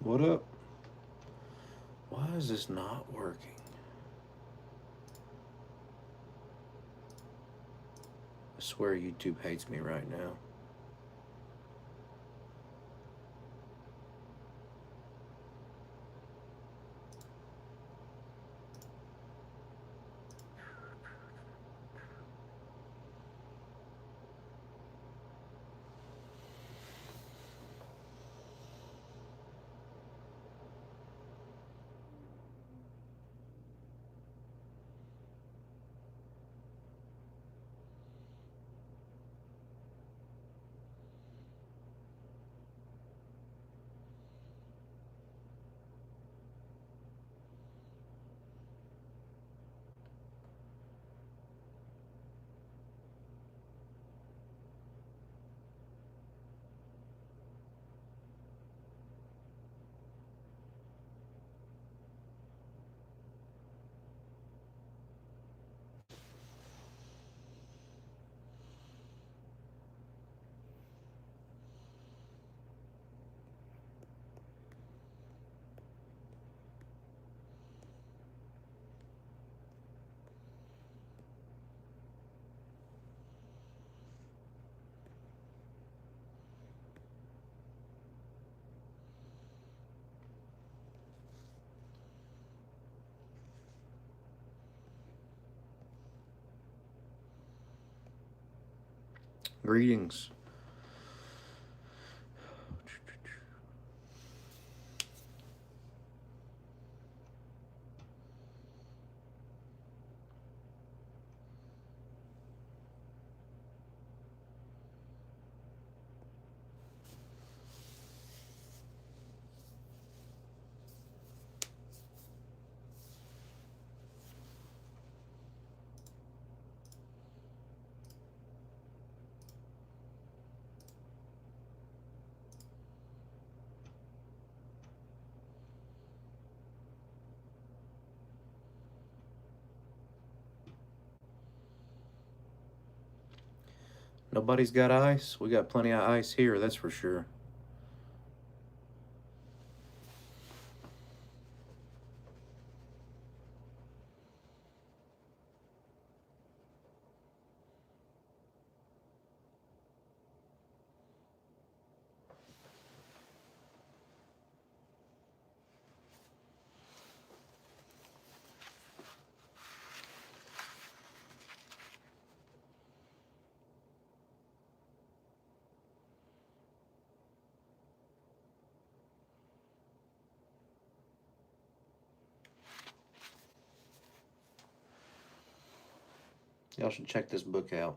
What up? Why is this not working? I swear YouTube hates me right now. Greetings. Nobody's got ice? We got plenty of ice here, that's for sure. Y'all should check this book out.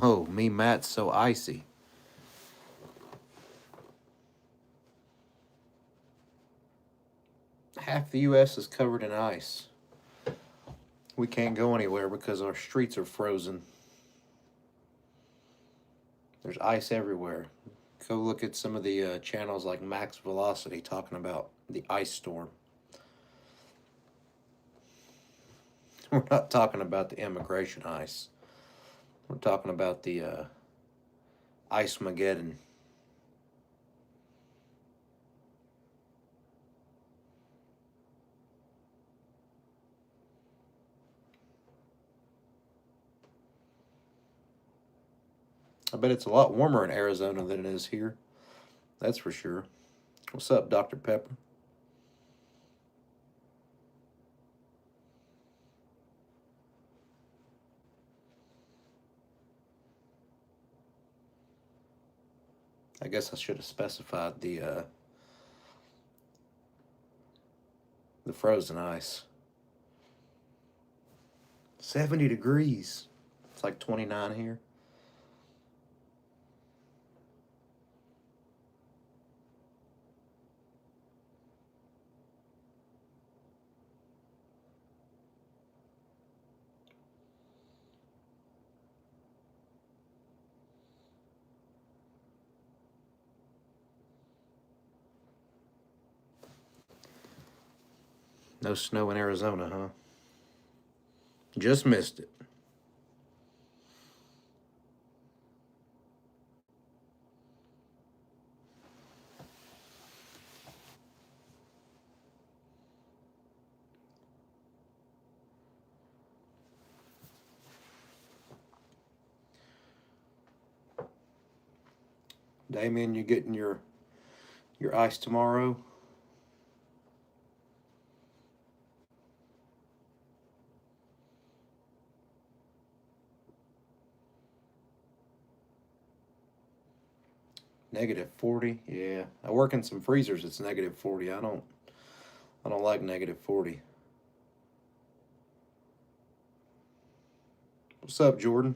Oh, me Matt's so icy. Half the US is covered in ice. We can't go anywhere because our streets are frozen. There's ice everywhere. Go look at some of the channels like Max Velocity talking about the ice storm. We're not talking about the immigration ice. We're talking about the Ice Mageddon. I bet it's a lot warmer in Arizona than it is here. That's for sure. What's up, Dr. Pepper? I guess I should have specified the frozen ice. 70 degrees. It's like 29 here. No snow in Arizona, huh? Just missed it. Damien, you getting your ice tomorrow? Negative 40. Yeah, I work in some freezers. It's negative 40. I don't like negative 40. What's up, Jordan?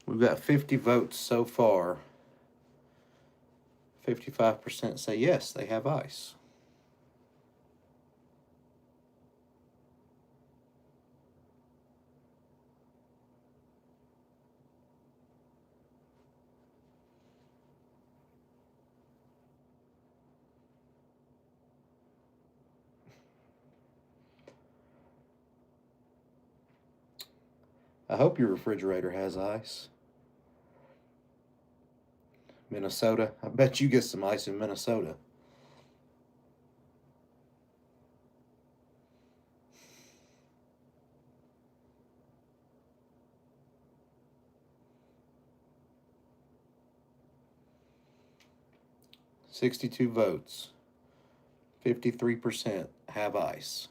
We've got 50 votes so far. 55% say yes, they have ice. I hope your refrigerator has ice. Minnesota. I bet you get some ice in Minnesota. $62 votes. 53% have ice.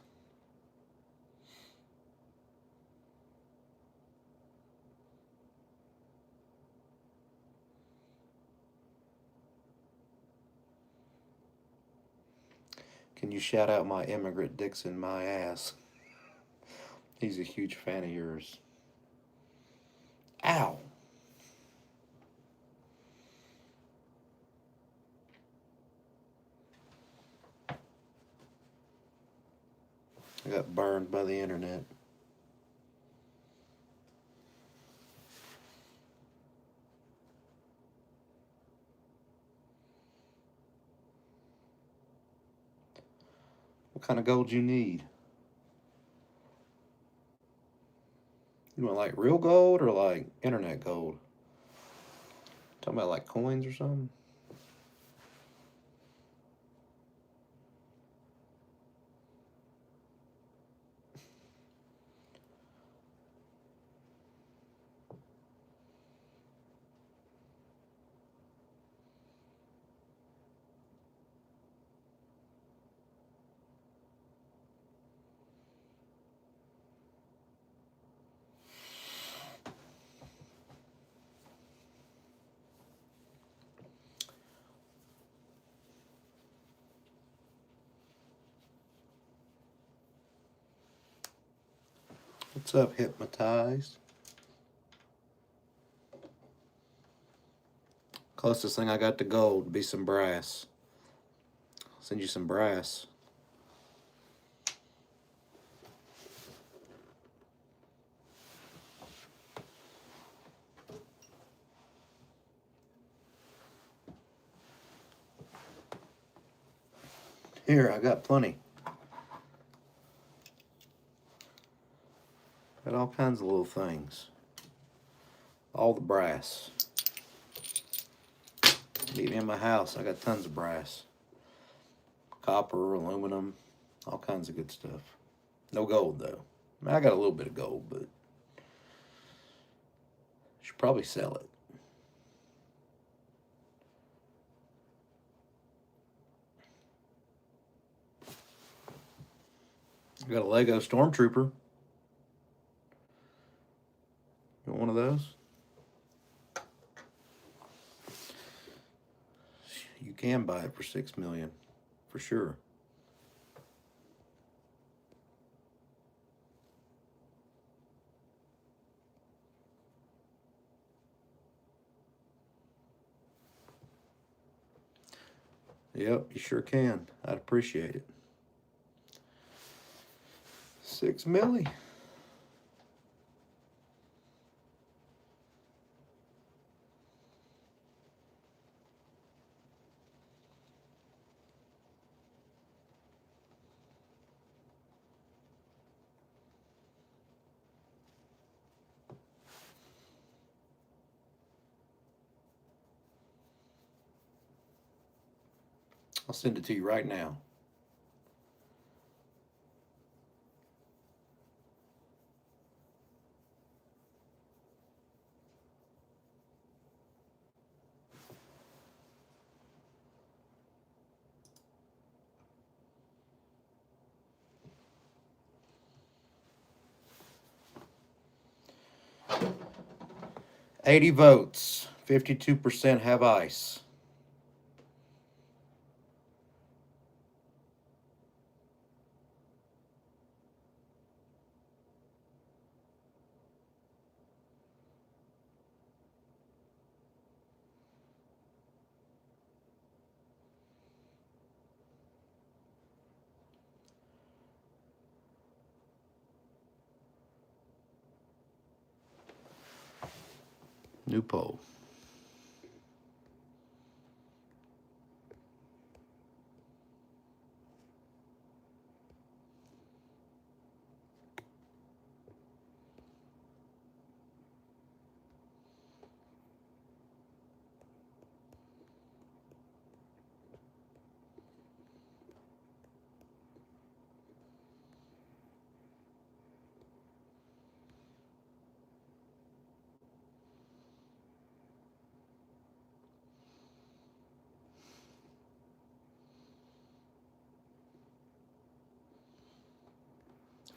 Can you shout out my immigrant Dixon, my ass? He's a huge fan of yours. Ow! I got burned by the internet. What kind of gold you need? You want like real gold or like internet gold? Talking about like coins or something? What's up, Hypnotized? Closest thing I got to gold would be some brass. I'll send you some brass. Here, I got plenty. Got all kinds of little things. All the brass. Meet me in my house. I got tons of brass. Copper, aluminum, all kinds of good stuff. No gold, though. I mean, I got a little bit of gold, but should probably sell it. I got a Lego Stormtrooper. You want one of those? You can buy it for $6 million, for sure. Yep, you sure can. I'd appreciate it. $6 million. I'll send it to you right now. $80 votes. 52% have ice. New poll.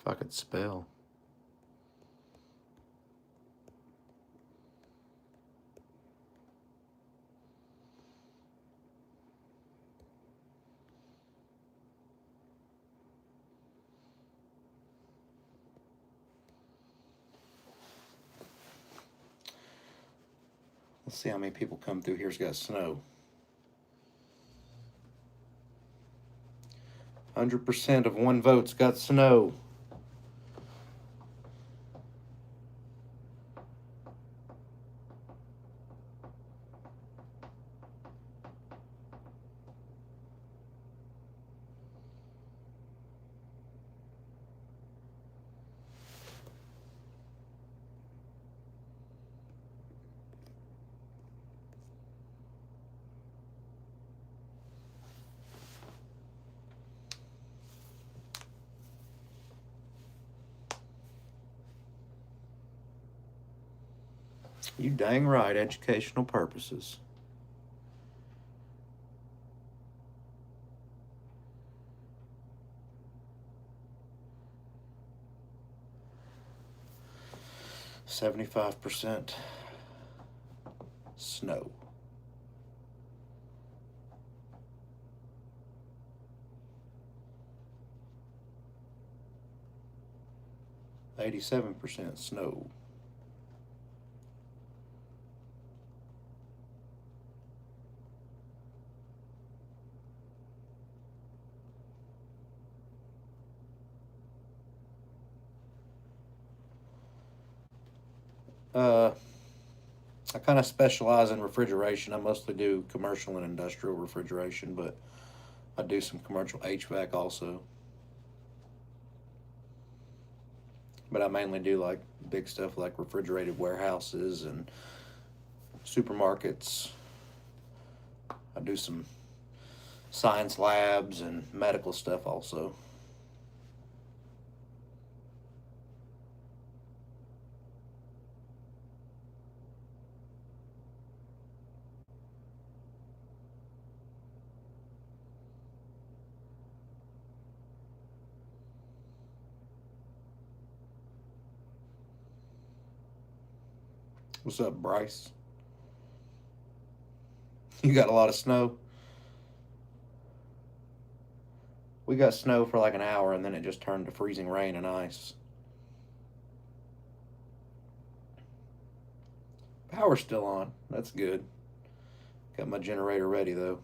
If I could spell. Let's see how many people come through here's got snow. 100% of one vote's got snow. You dang right, educational purposes. $75 snow. $87 snow. I kind of specialize in refrigeration. I mostly do commercial and industrial refrigeration, but I do some commercial HVAC also. But I mainly do like big stuff like refrigerated warehouses and supermarkets. I do some science labs and medical stuff also. What's up, Bryce? You got a lot of snow? We got snow for like an hour and then it just turned to freezing rain and ice. Power's still on. That's good. Got my generator ready though.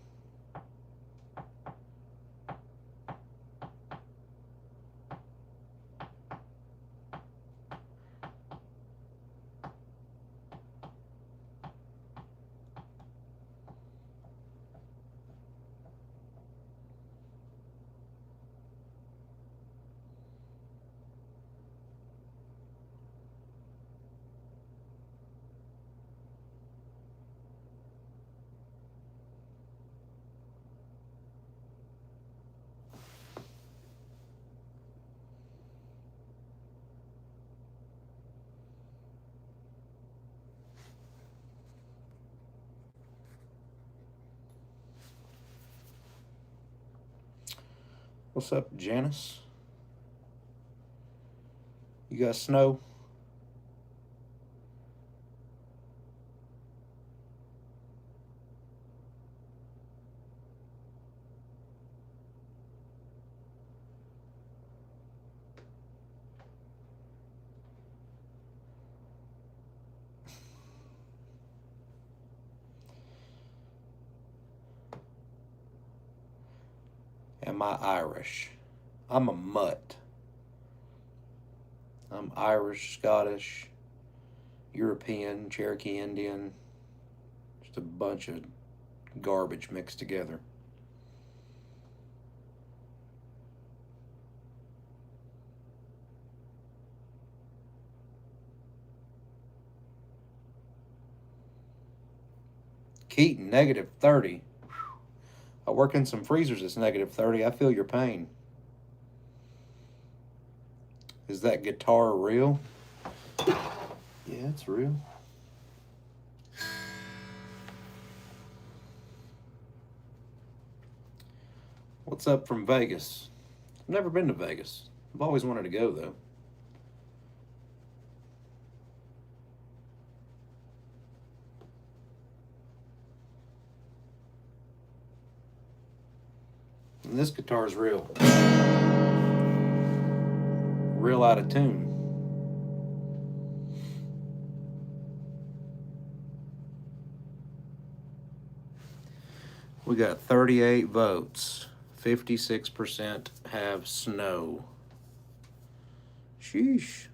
What's up, Janice? You got snow? Am I Irish? I'm a mutt. I'm Irish, Scottish, European, Cherokee Indian. Just a bunch of garbage mixed together. Keaton, -30. I work in some freezers that's -30. I feel your pain. Is that guitar real? Yeah, it's real. What's up from Vegas? I've never been to Vegas. I've always wanted to go though. And this guitar is real. Real out of tune. We got 38 votes. 56% have snow. Sheesh.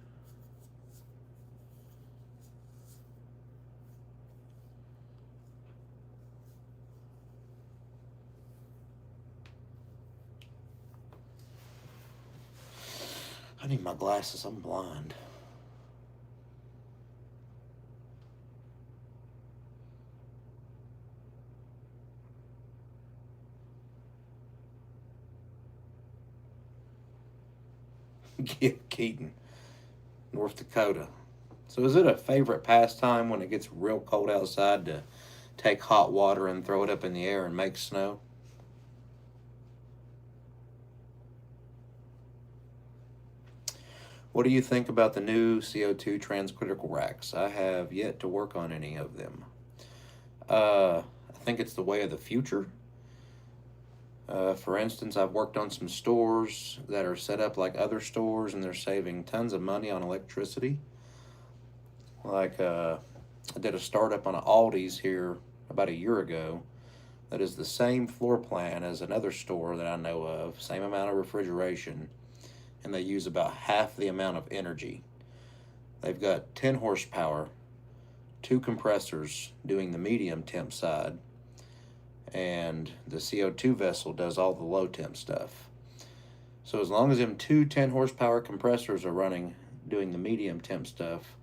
I need my glasses. I'm blind. Yeah, Keaton, North Dakota. So is it a favorite pastime when it gets real cold outside to take hot water and throw it up in the air and make snow? What do you think about the new CO2 transcritical racks? I have yet to work on any of them. I think it's the way of the future. For instance, I've worked on some stores that are set up like other stores and they're saving tons of money on electricity. Like, I did a startup on an Aldi's here about a year ago that is the same floor plan as another store that I know of, same amount of refrigeration, and they use about half the amount of energy. They've got 10 horsepower, 2 compressors doing the medium temp side, and the CO2 vessel does all the low temp stuff. So as long as them two 10 horsepower compressors are running, doing the medium temp stuff,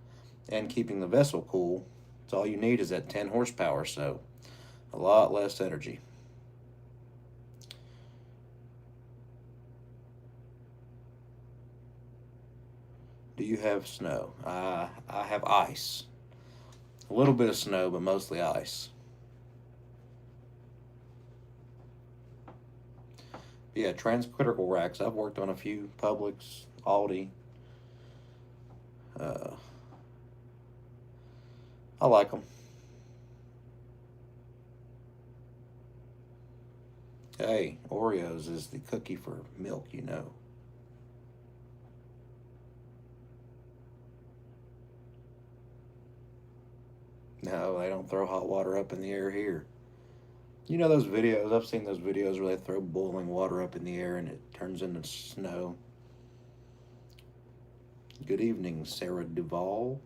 and keeping the vessel cool, that's all you need is that 10 horsepower, so a lot less energy. Do you have snow? I have ice. A little bit of snow, but mostly ice. Yeah, transcritical racks. I've worked on a few. Publix, Aldi. I like them. Hey, Oreos is the cookie for milk, you know. No, they don't throw hot water up in the air here. You know those videos? I've seen those videos where they throw boiling water up in the air and it turns into snow. Good evening, Sarah Duvall.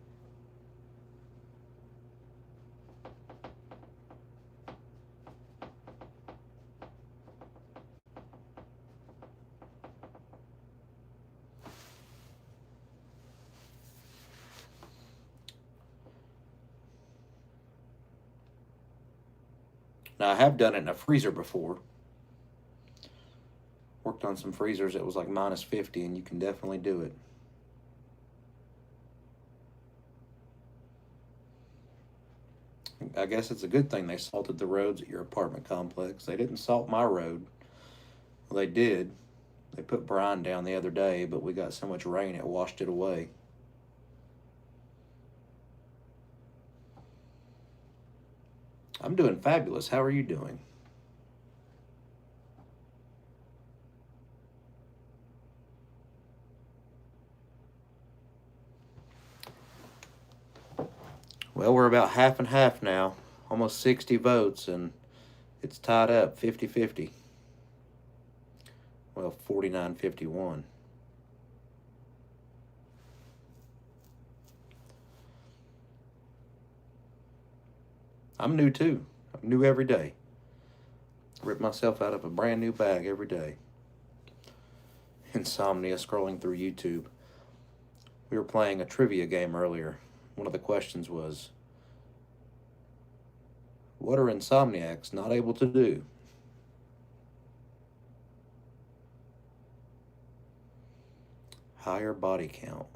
Now, I have done it in a freezer before. Worked on some freezers that was like minus 50, and you can definitely do it. I guess it's a good thing they salted the roads at your apartment complex. They didn't salt my road. Well, they did. They put brine down the other day, but we got so much rain it washed it away. I'm doing fabulous. How are you doing? Well, we're about half and half now. Almost 60 votes, and it's tied up 50-50. Well, 49-51. I'm new too. I'm new every day. Rip myself out of a brand new bag every day. Insomnia scrolling through YouTube. We were playing a trivia game earlier. One of the questions was, what are insomniacs not able to do? Higher body count.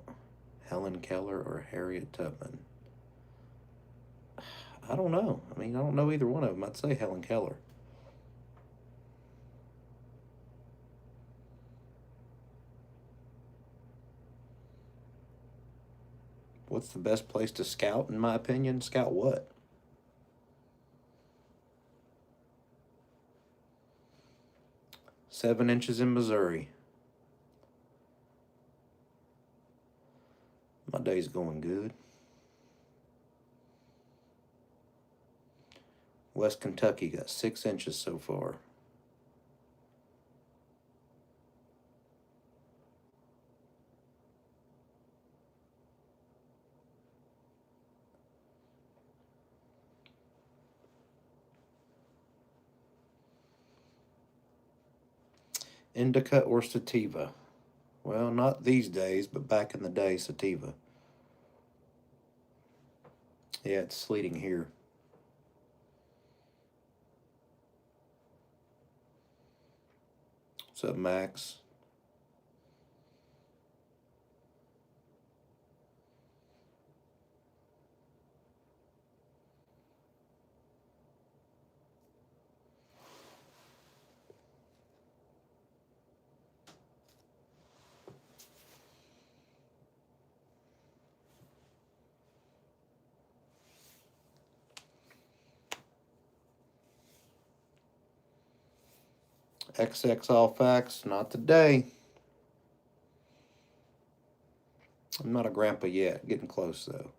Helen Keller or Harriet Tubman? I don't know. I mean, I don't know either one of them. I'd say Helen Keller. What's the best place to scout, in my opinion? Scout what? Seven inches in Missouri. My day's going good. West Kentucky got 6 inches so far. Indica or sativa? Well, not these days, but back in the day, sativa. Yeah, it's sleeting here. What's up, Max? XX all facts, not today. I'm not a grandpa yet, getting close though.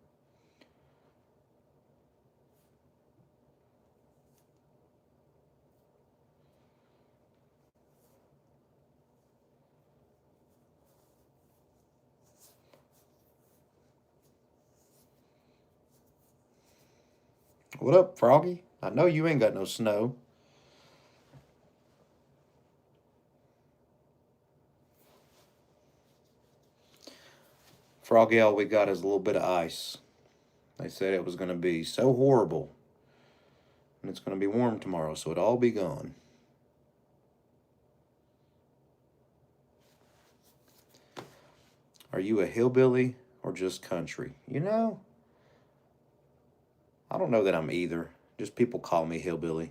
What up, Froggy? I know you ain't got no snow. Froggy, all we got is a little bit of ice. They said it was going to be so horrible. And it's going to be warm tomorrow, so it'll all be gone. Are you a hillbilly or just country? You know, I don't know that I'm either. Just people call me hillbilly.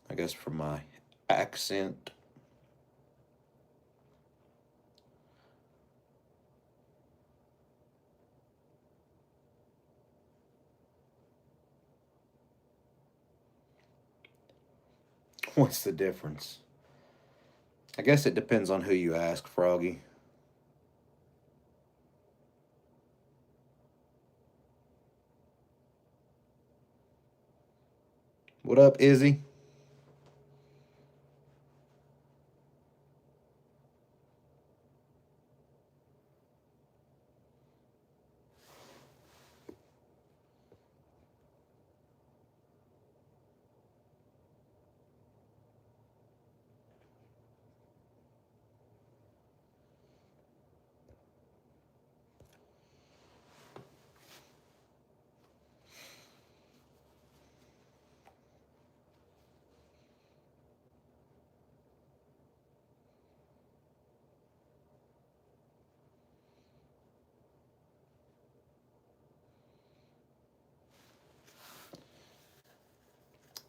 I guess from my accent. What's the difference? I guess it depends on who you ask, Froggy. What up, Izzy?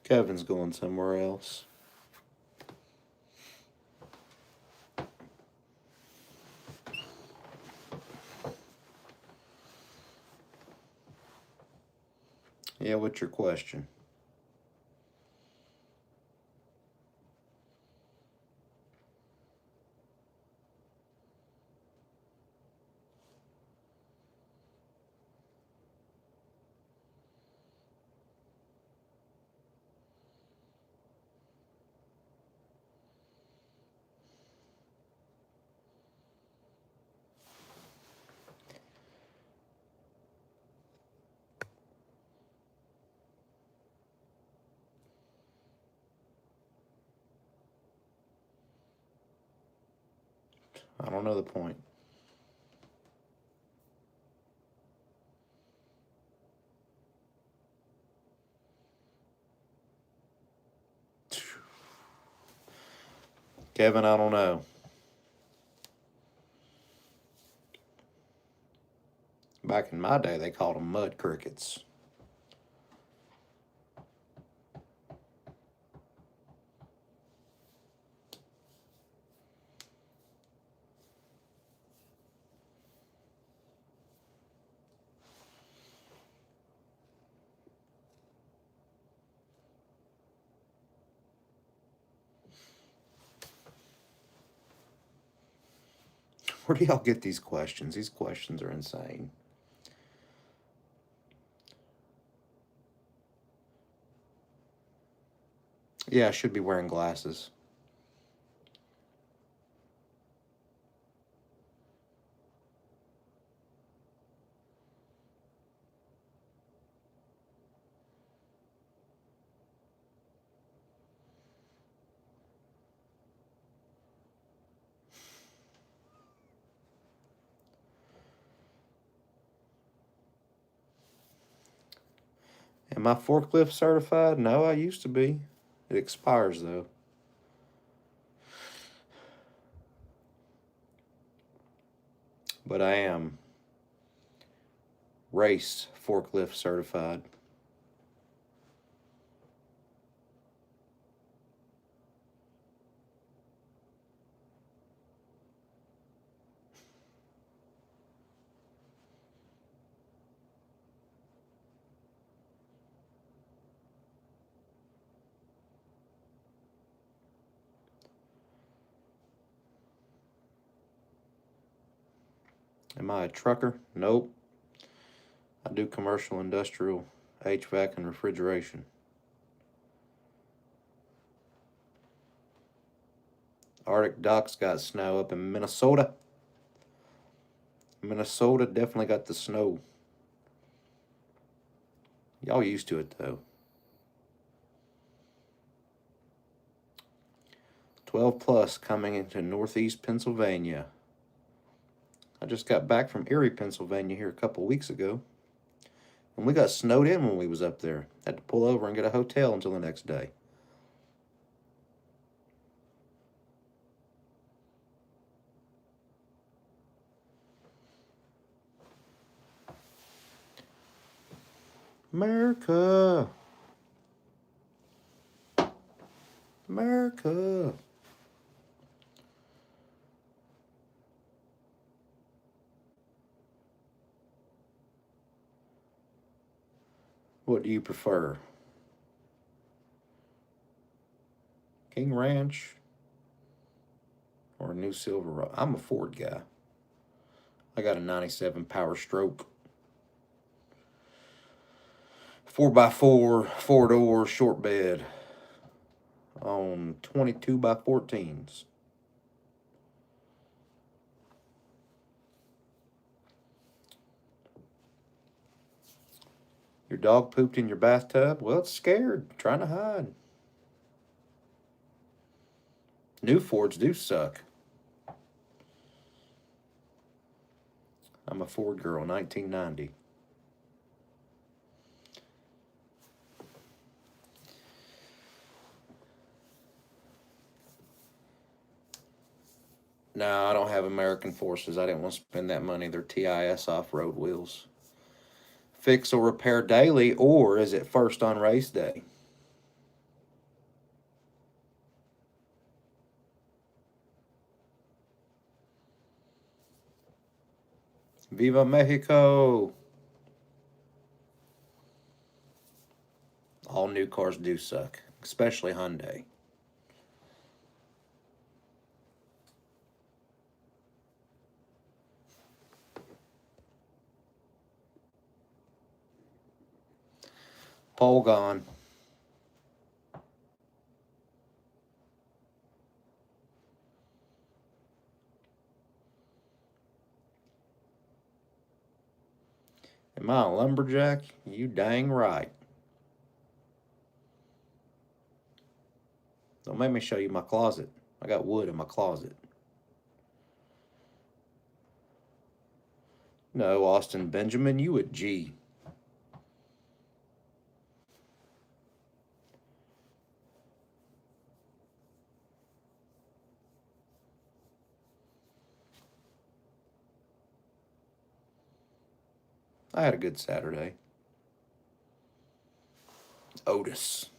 Kevin's going somewhere else. Yeah, what's your question? I don't know the point. Kevin, I don't know. Back in my day, they called them mud crickets. Where do y'all get these questions? These questions are insane. Yeah, I should be wearing glasses. Am I forklift certified? No, I used to be. It expires though. But I am race forklift certified. Am I a trucker? Nope. I do commercial, industrial, HVAC, and refrigeration. Arctic Doc's got snow up in Minnesota. Minnesota definitely got the snow. Y'all used to it though. 12 plus coming into northeast Pennsylvania. I just got back from Erie, Pennsylvania here a couple weeks ago. And we got snowed in when we was up there. Had to pull over and get a hotel until the next day. America. America. What do you prefer? King Ranch or a new Silverado. I'm a Ford guy. I got a 97 Power Stroke. 4x4, 4-door, short bed on 22x14s. Your dog pooped in your bathtub? Well, it's scared, trying to hide. New Fords do suck. I'm a Ford girl, 1990. No, I don't have American Forces. I didn't want to spend that money. They're TIS off-road wheels. Fix or repair daily, or is it first on race day? Viva Mexico! All new cars do suck, especially Hyundai. Pole gone. Am I a lumberjack? You dang right. Don't make me show you my closet. I got wood in my closet. No, Austin Benjamin, you a G. I had a good Saturday. Otis.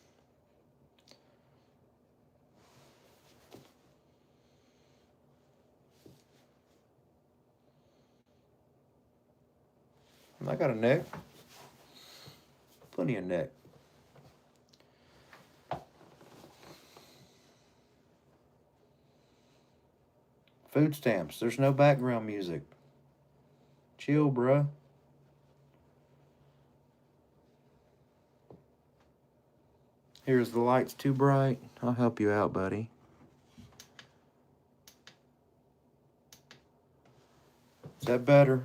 I got a neck. Plenty of neck. Food stamps. There's no background music. Chill, bruh. Here's the lights too bright. I'll help you out, buddy. Is that better?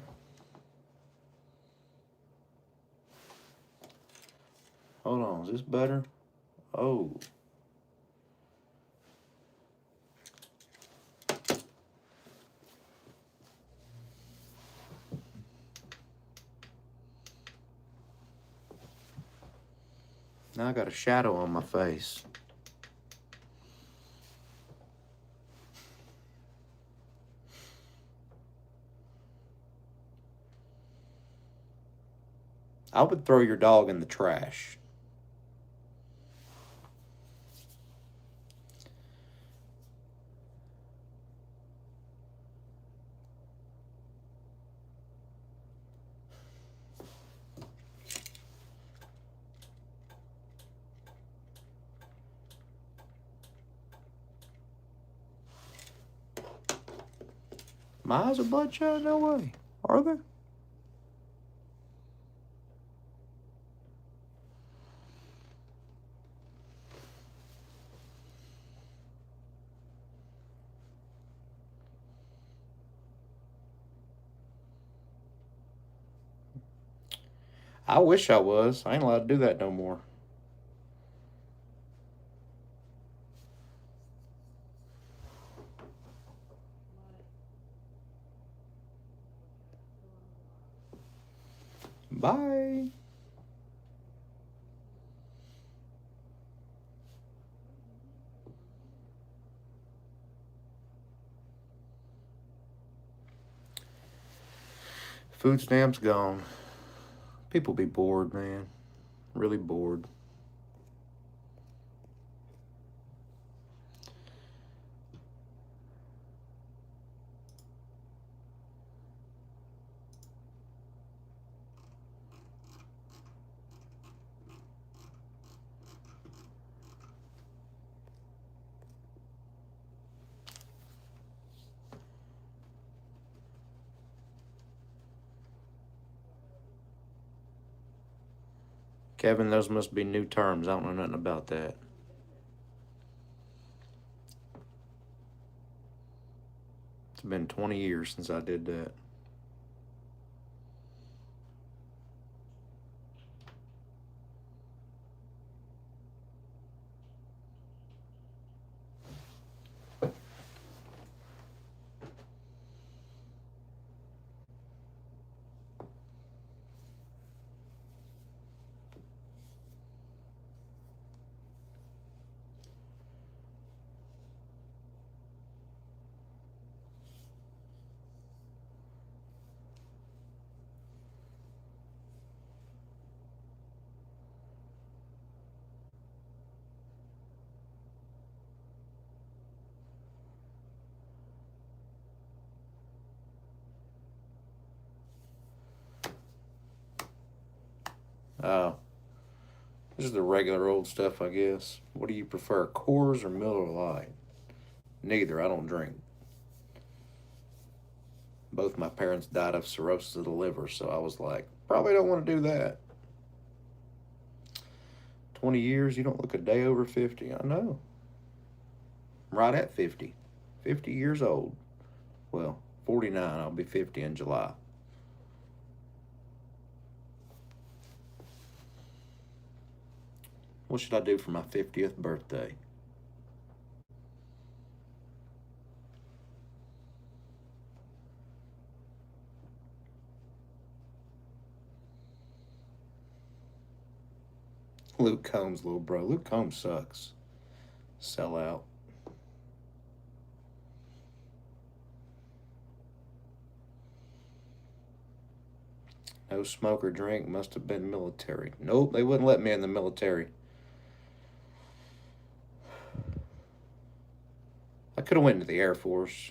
Hold on, is this better? Oh. Now I got a shadow on my face. I would throw your dog in the trash. My eyes are bloodshot? No way. Are they? I wish I was. I ain't allowed to do that no more. Bye. Food stamps gone. People be bored, man. Really bored. Kevin, those must be new terms. I don't know nothing about that. It's been 20 years since I did that. Uh, this is the regular old stuff, I guess. What do you prefer, Coors or Miller Lite? Neither. I don't drink. Both my parents died of cirrhosis of the liver, so I was like, probably don't want to do that. 20 years, you don't look a day over 50. I know. I'm right at 50. 50 years old. Well, 49. I'll be 50 in July. What should I do for my 50th birthday? Luke Combs, little bro. Luke Combs sucks. Sell out. No smoke or drink. Must have been military. Nope, they wouldn't let me in the military. I could have went into the Air Force.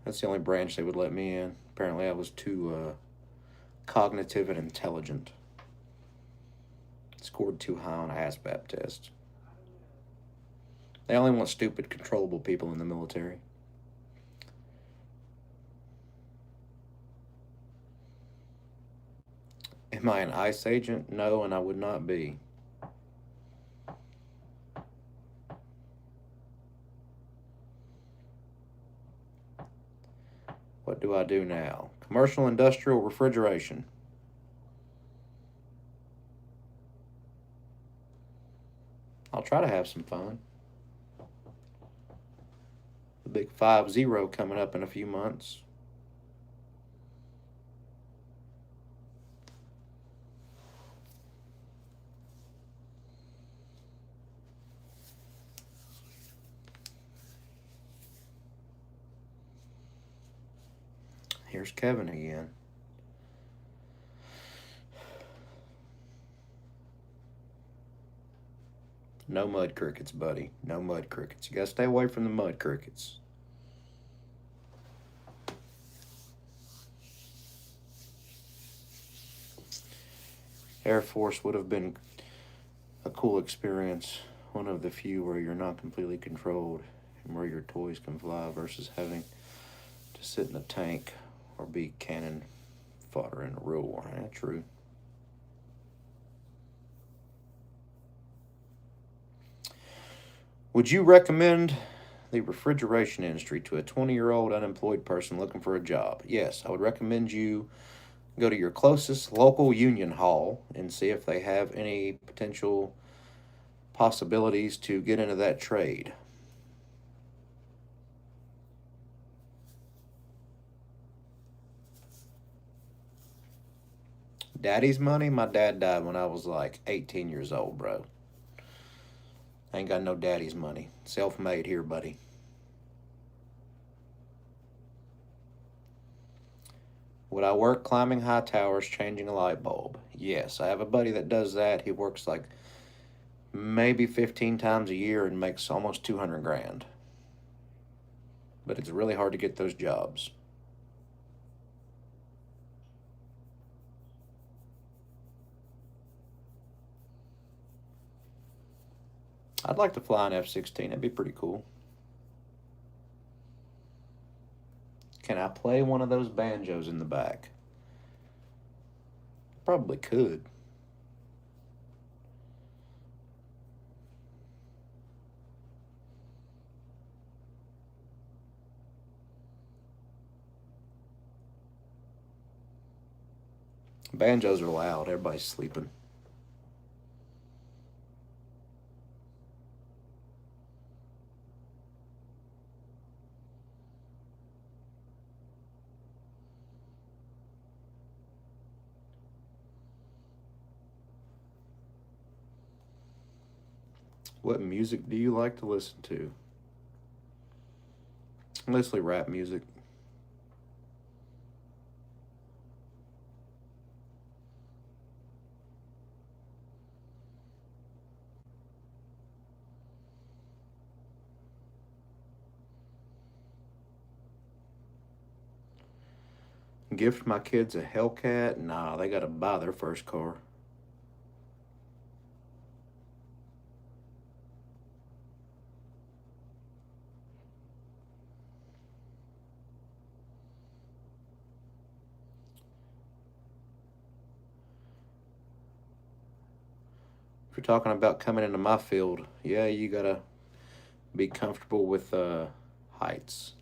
That's the only branch they would let me in. Apparently, I was too cognitive and intelligent. Scored too high on a ASVAB test. They only want stupid, controllable people in the military. Am I an ICE agent? No, and I would not be. What do I do now? Commercial industrial refrigeration. I'll try to have some fun. The big 5-0 coming up in a few months. Here's Kevin again. No mud crickets, buddy. No mud crickets. You gotta stay away from the mud crickets. Air Force would have been a cool experience. One of the few where you're not completely controlled and where your toys can fly versus having to sit in a tank or be cannon fodder in a real war. Yeah, true. Would you recommend the refrigeration industry to a 20-year-old unemployed person looking for a job? Yes, I would recommend you go to your closest local union hall and see if they have any potential possibilities to get into that trade. Daddy's money? My dad died when I was like 18 years old, bro. I ain't got no daddy's money. Self-made here, buddy. Would I work climbing high towers, changing a light bulb? Yes, I have a buddy that does that. He works like maybe 15 times a year and makes almost 200 grand. But it's really hard to get those jobs. I'd like to fly an F-16. That'd be pretty cool. Can I play one of those banjos in the back? Probably could. Banjos are loud. Everybody's sleeping. What music do you like to listen to? Mostly rap music. Gift my kids a Hellcat? Nah, they gotta buy their first car. If you're talking about coming into my field, yeah, you gotta be comfortable with heights.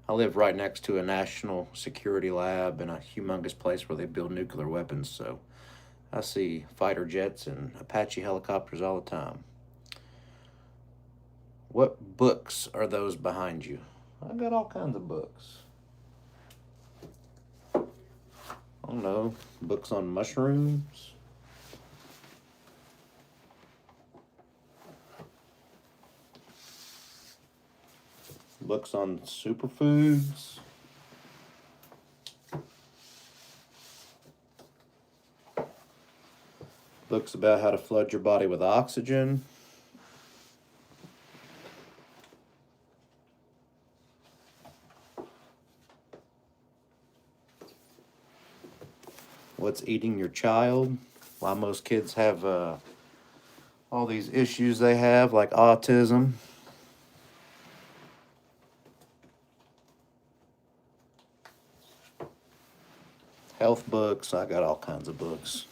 I live right next to a national security lab and a humongous place where they build nuclear weapons, so I see fighter jets and Apache helicopters all the time. What books are those behind you? I've got all kinds of books. I don't know, books on mushrooms, books on superfoods, books about how to flood your body with oxygen. What's eating your child? Why most kids have all these issues they have, like autism. Health books. I got all kinds of books.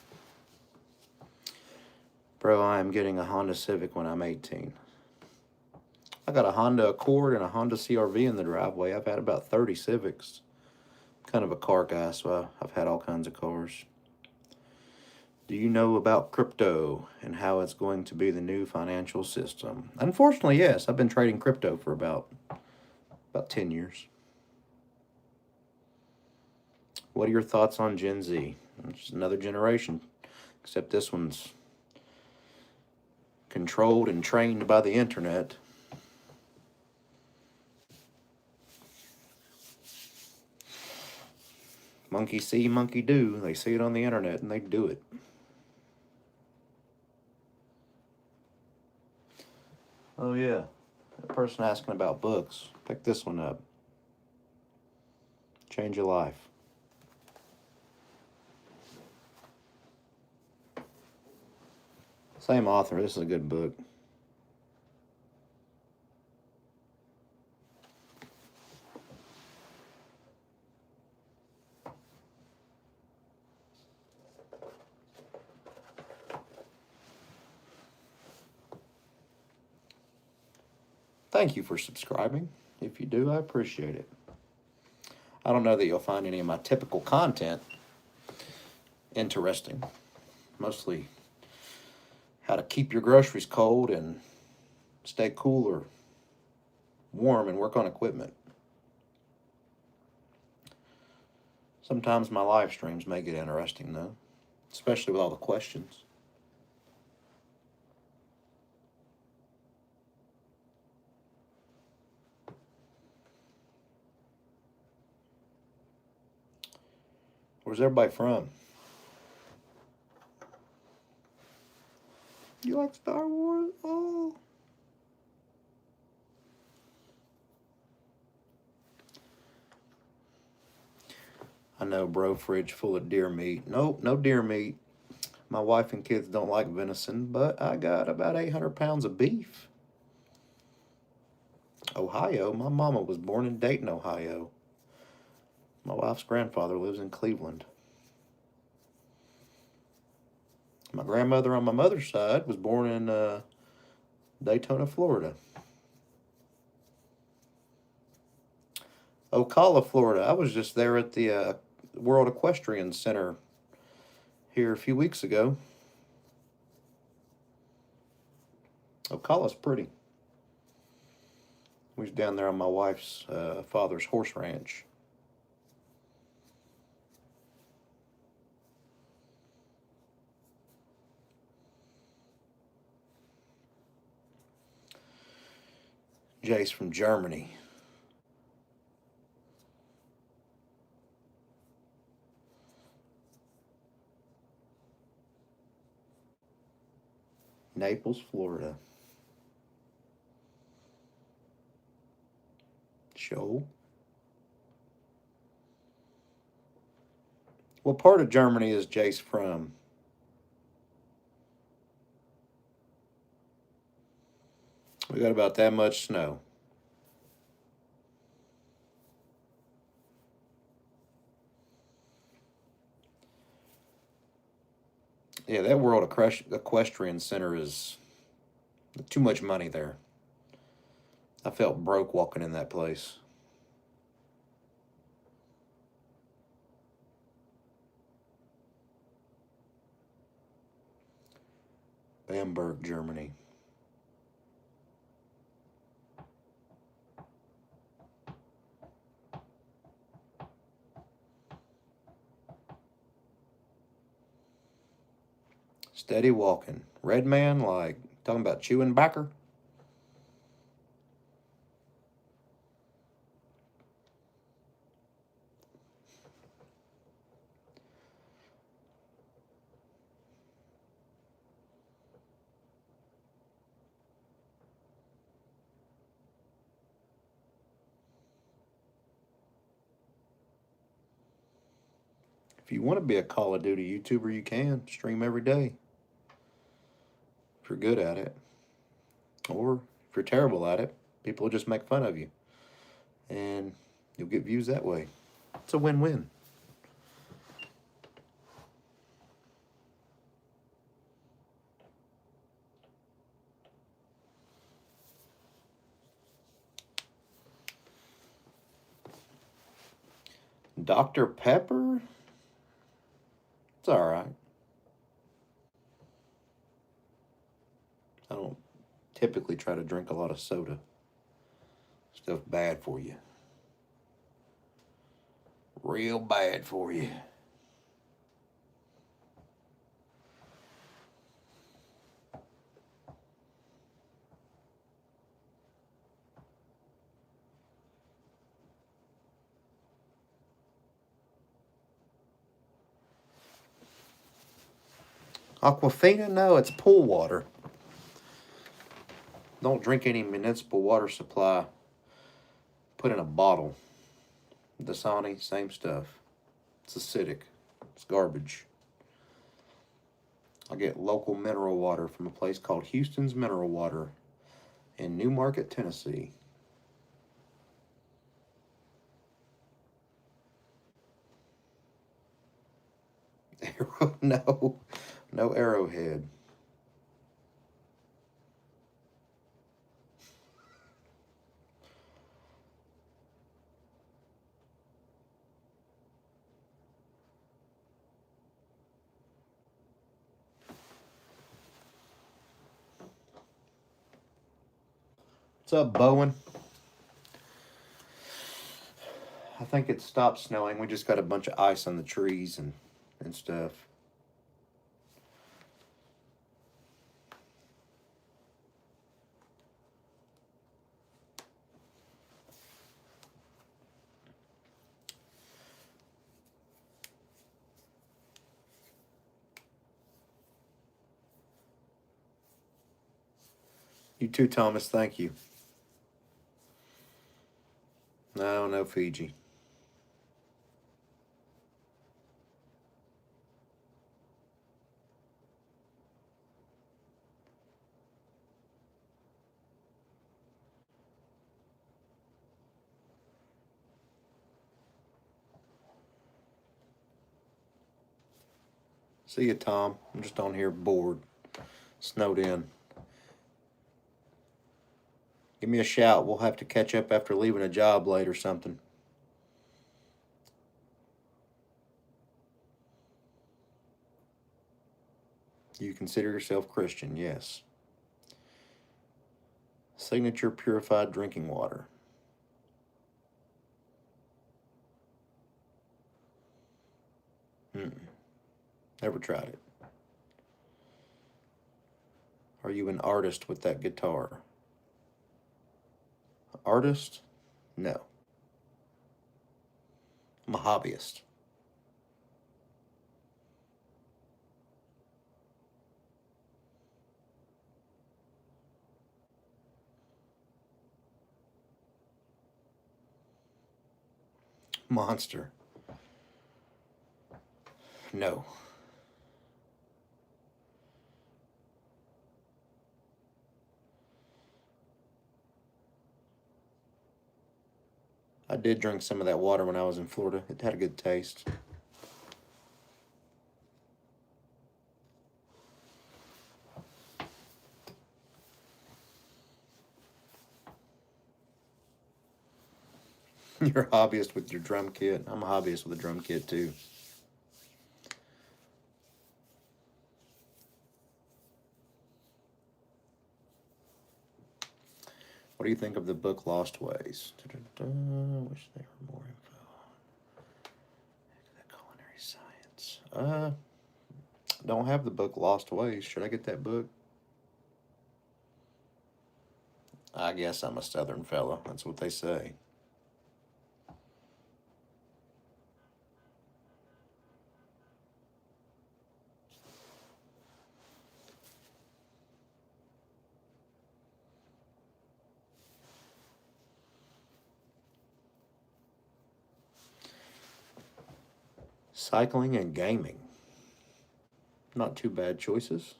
Bro, I am getting a Honda Civic when I'm 18. I got a Honda Accord and a Honda CRV in the driveway. I've had about 30 Civics. I'm kind of a car guy, so I've had all kinds of cars. Do you know about crypto and how it's going to be the new financial system? Unfortunately, yes. I've been trading crypto for about 10 years. What are your thoughts on Gen Z? It's another generation, except this one's controlled and trained by the internet. Monkey see, monkey do. They see it on the internet and they do it. Oh, yeah. A person asking about books. Pick this one up. Change your life. Same author. This is a good book. Thank you for subscribing. If you do, I appreciate it. I don't know that you'll find any of my typical content interesting. Mostly how to keep your groceries cold and stay cool or warm and work on equipment. Sometimes my live streams may get interesting, though, especially with all the questions. Where's everybody from? You like Star Wars? Oh. I know, bro, fridge full of deer meat. Nope, no deer meat. My wife and kids don't like venison, but I got about 800 pounds of beef. Ohio? My mama was born in Dayton, Ohio. My wife's grandfather lives in Cleveland. My grandmother on my mother's side was born in Daytona, Florida. Ocala, Florida. I was just there at the World Equestrian Center here a few weeks ago. Ocala's pretty. We was down there on my wife's father's horse ranch. Jace from Germany. Naples, Florida. Show. What part of Germany is Jace from? We got about that much snow. Yeah, that World Equestrian Center is too much money there. I felt broke walking in that place. Bamberg, Germany. Steady walking. Red man, like talking about chewing backer. If you want to be a Call of Duty YouTuber, you can stream every day. If you're good at it. Or if you're terrible at it, people will just make fun of you. And you'll get views that way. It's a win-win. Dr. Pepper? It's alright. I don't typically try to drink a lot of soda. Stuff bad for you. Real bad for you. Aquafina? No, it's pool water. Don't drink any municipal water supply. Put in a bottle. Dasani, same stuff. It's acidic. It's garbage. I get local mineral water from a place called Houston's Mineral Water in Newmarket, Tennessee. No, no Arrowhead. What's up, Bowen? I think it stopped snowing. We just got a bunch of ice on the trees and stuff. You too, Thomas. Thank you. No, no Fiji. See you, Tom. I'm just on here bored. Snowed in. Give me a shout. We'll have to catch up after leaving a job late or something. You consider yourself Christian, yes. Signature purified drinking water. Never tried it. Are you an artist with that guitar? Artist? No. I'm a hobbyist. Monster. No. I did drink some of that water when I was in Florida. It had a good taste. You're a hobbyist with your drum kit. I'm a hobbyist with a drum kit too. What do you think of the book Lost Ways? Wish there were more info. That culinary science. Don't have the book Lost Ways. Should I get that book? I guess I'm a Southern fella. That's what they say. Cycling and gaming. Not too bad choices.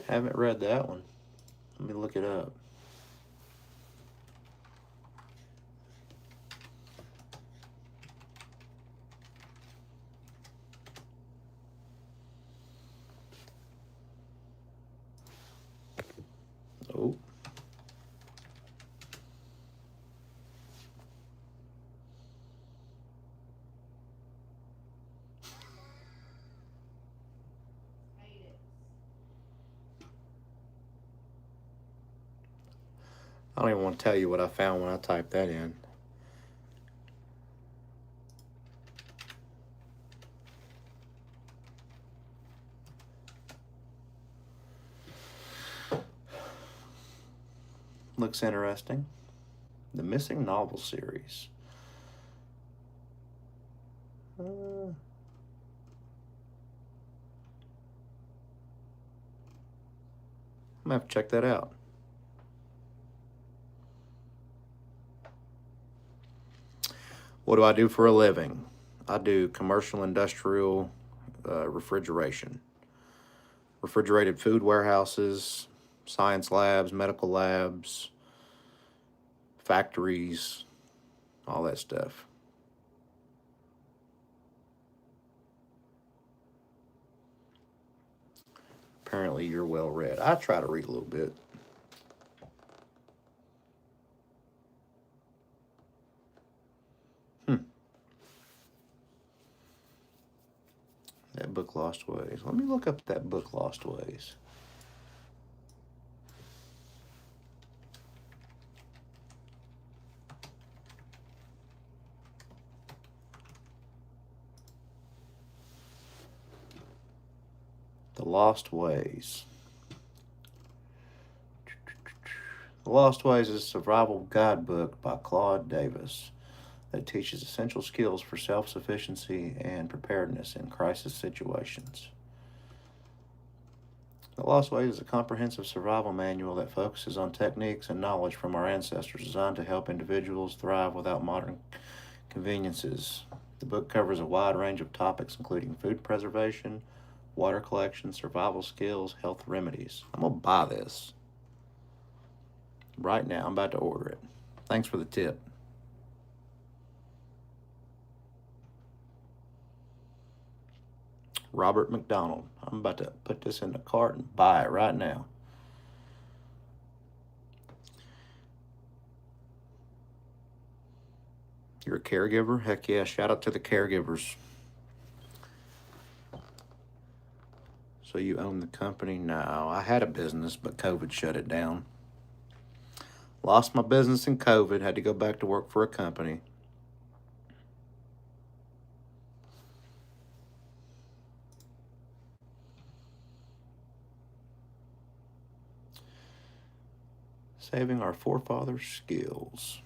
Haven't read that one. Let me look it up. Oh. I don't even want to tell you what I found when I typed that in. Looks interesting. The Missing Novel series. I'm gonna have to check that out. What do I do for a living? I do commercial industrial refrigeration. Refrigerated food warehouses, science labs, medical labs, factories, all that stuff. Apparently you're well read. I try to read a little bit. That book Lost Ways. Let me look up that book Lost Ways. The Lost Ways. The Lost Ways is a survival guidebook by Claude Davis that teaches essential skills for self-sufficiency and preparedness in crisis situations. The Lost Ways is a comprehensive survival manual that focuses on techniques and knowledge from our ancestors designed to help individuals thrive without modern conveniences. The book covers a wide range of topics including food preservation, water collection, survival skills, health remedies. I'm going to buy this right now. I'm about to order it. Thanks for the tip. Robert McDonald. I'm about to put this in the cart and buy it right now. You're a caregiver? Heck yeah, shout out to the caregivers. So you own the company? No, I had a business, but COVID shut it down. Lost my business in COVID, had to go back to work for a company. Saving our forefathers' skills.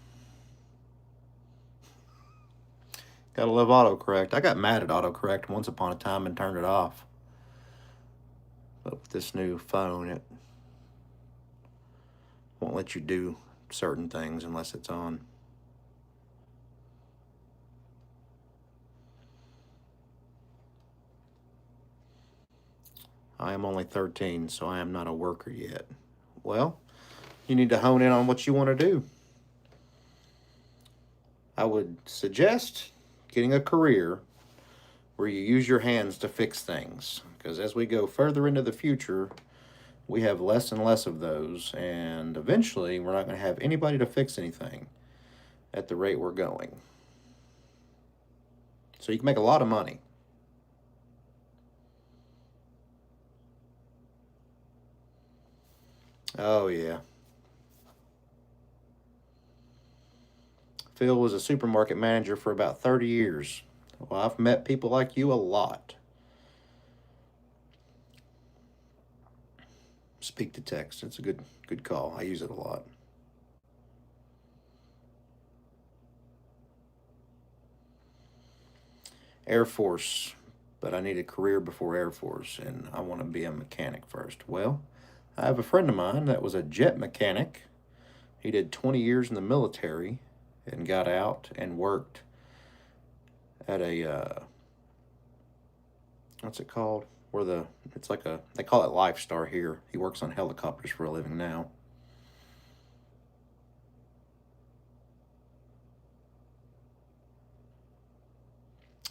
Gotta love autocorrect. I got mad at autocorrect once upon a time and turned it off. But with this new phone, it won't let you do certain things unless it's on. I am only 13, so I am not a worker yet. Well, you need to hone in on what you want to do. I would suggest getting a career where you use your hands to fix things. Because as we go further into the future, we have less and less of those. And eventually, we're not going to have anybody to fix anything at the rate we're going. So you can make a lot of money. Oh, yeah. Phil was a supermarket manager for about 30 years. Well, I've met people like you a lot. Speak to text. It's a good call. I use it a lot. Air Force, but I need a career before Air Force, and I want to be a mechanic first. Well, I have a friend of mine that was a jet mechanic. He did 20 years in the military and got out and worked at a what's it called? It's like they call it Lifestar here. He works on helicopters for a living now.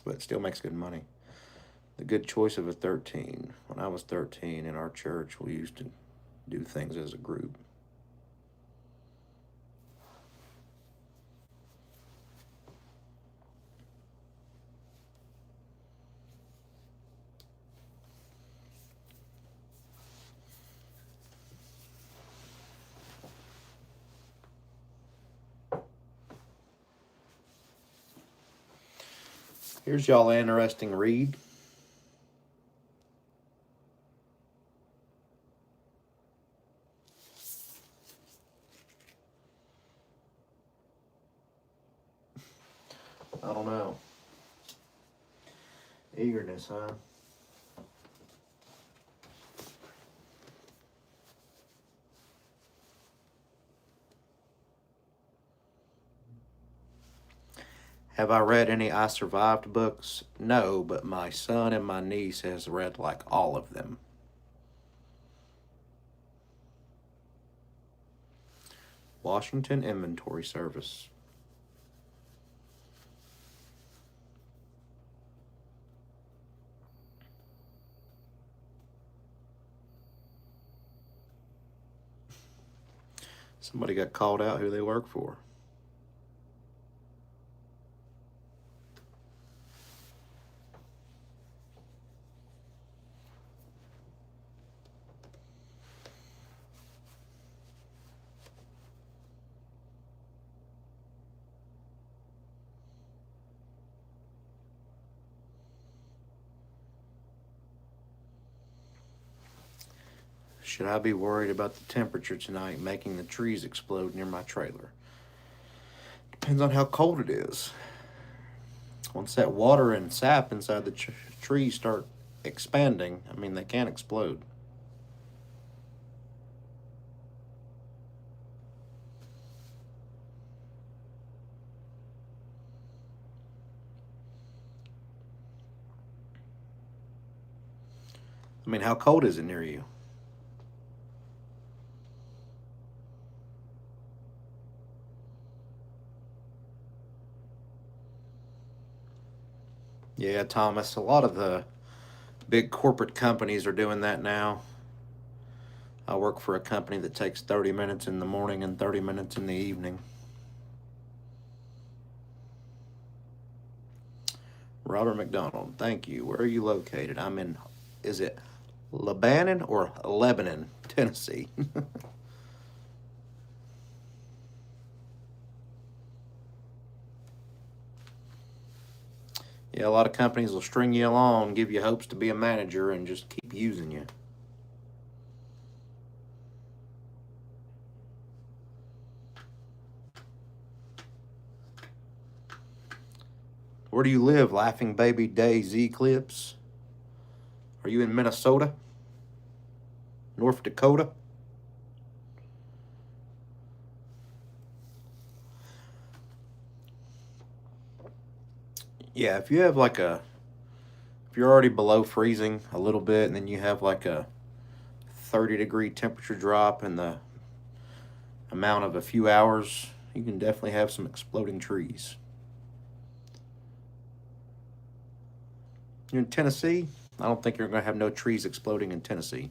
But still makes good money. The good choice of a 13. When I was 13 in our church, we used to do things as a group. Here's y'all an interesting read. I don't know. Eagerness, huh? Have I read any I Survived books? No, but my son and my niece has read like all of them. Washington Inventory Service. Somebody got called out who they work for. Should I be worried about the temperature tonight making the trees explode near my trailer? Depends on how cold it is. Once that water and sap inside the trees start expanding, they can explode. How cold is it near you? Yeah, Thomas, a lot of the Big corporate companies are doing that now. I work for a company that takes 30 minutes in the morning and 30 minutes in the evening. Robert McDonald, thank you. Where are you located? I'm in, is it Lebanon or Lebanon, Tennessee? Yeah, a lot of companies will string you along, give you hopes to be a manager, and just keep using you. Where do you live, Laughing Baby Daisy Clips? Are you in Minnesota? North Dakota? Yeah, if you have like a, if you're already below freezing a little bit, and then you have like a 30-degree temperature drop in the amount of a few hours, you can definitely have some exploding trees. You're in Tennessee? I don't think you're going to have no trees exploding in Tennessee.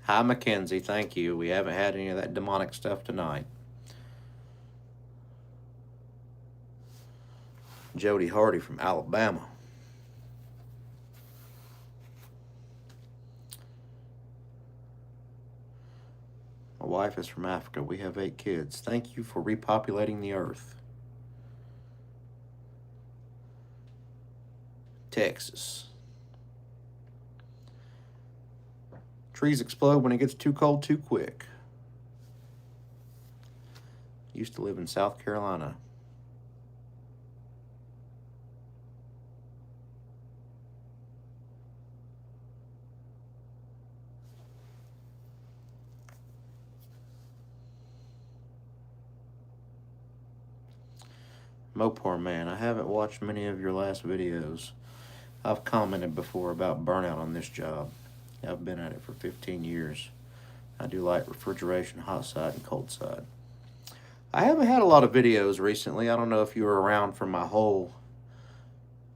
Hi, Mackenzie. Thank you. We haven't had any of that demonic stuff tonight. Jody Hardy from Alabama. My wife is from Africa. We have 8 kids. Thank you for repopulating the earth. Texas. Trees explode when it gets too cold too quick. Used to live in South Carolina. Mopar Man, I haven't watched many of your last videos. I've commented before about burnout on this job. I've been at it for 15 years. I do light refrigeration, hot side, and cold side. I haven't had a lot of videos recently. I don't know if you were around for my whole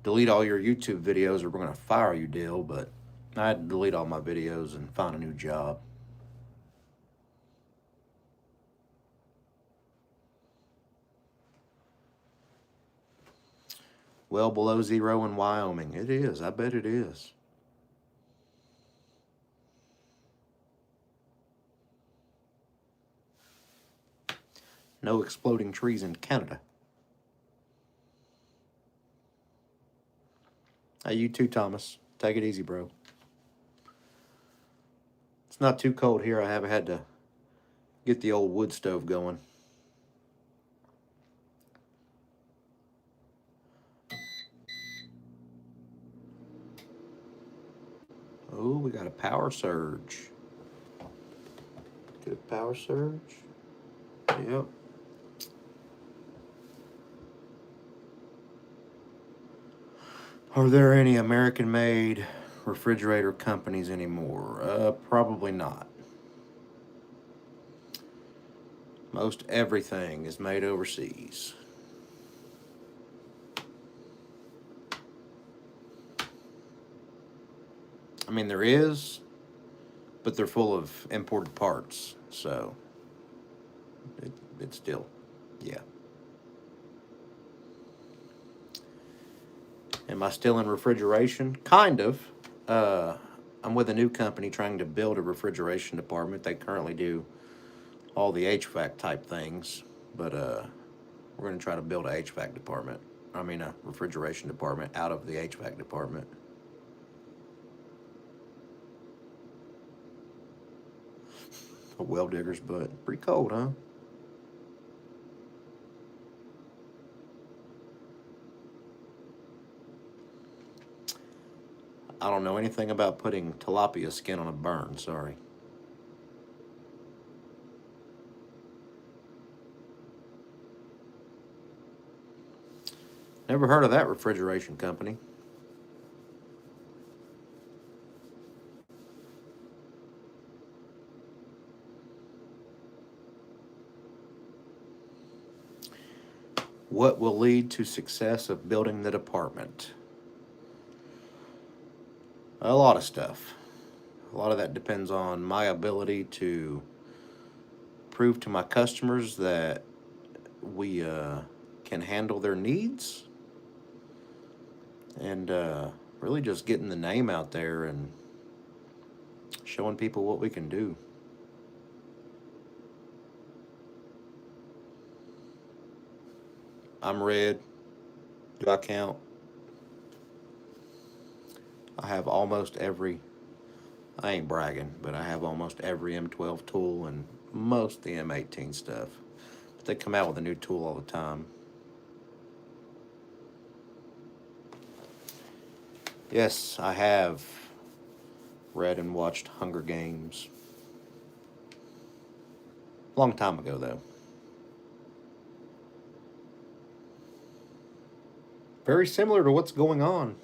delete all your YouTube videos or we're going to fire you deal, but I had to delete all my videos and find a new job. Well below zero in Wyoming. It is. I bet it is. No exploding trees in Canada. Hey, you too, Thomas. Take it easy, bro. It's not too cold here. I haven't had to get the old wood stove going. Oh, we got a power surge. Good power surge. Yep. Are there any American-made refrigerator companies anymore? Probably not. Most everything is made overseas. I mean, there is, but they're full of imported parts, so it's still, yeah. Am I still in refrigeration? Kind of. I'm with a new company trying to build a refrigeration department. They currently do all the HVAC type things, but we're going to try to build a HVAC department. I mean, a refrigeration department out of the HVAC department. A well digger's butt. Pretty cold, huh? I don't know anything about putting tilapia skin on a burn, sorry. Never heard of that refrigeration company. What will lead to success of building the department? A lot of stuff. A lot of that depends on my ability to prove to my customers that we can handle their needs, and really just getting the name out there and showing people what we can do. I'm red. Do I count? I have almost every, I ain't bragging, but I have almost every M12 tool and most of the M18 stuff. But they come out with a new tool all the time. Yes, I have read and watched Hunger Games. Long time ago, though. Very similar to what's going on.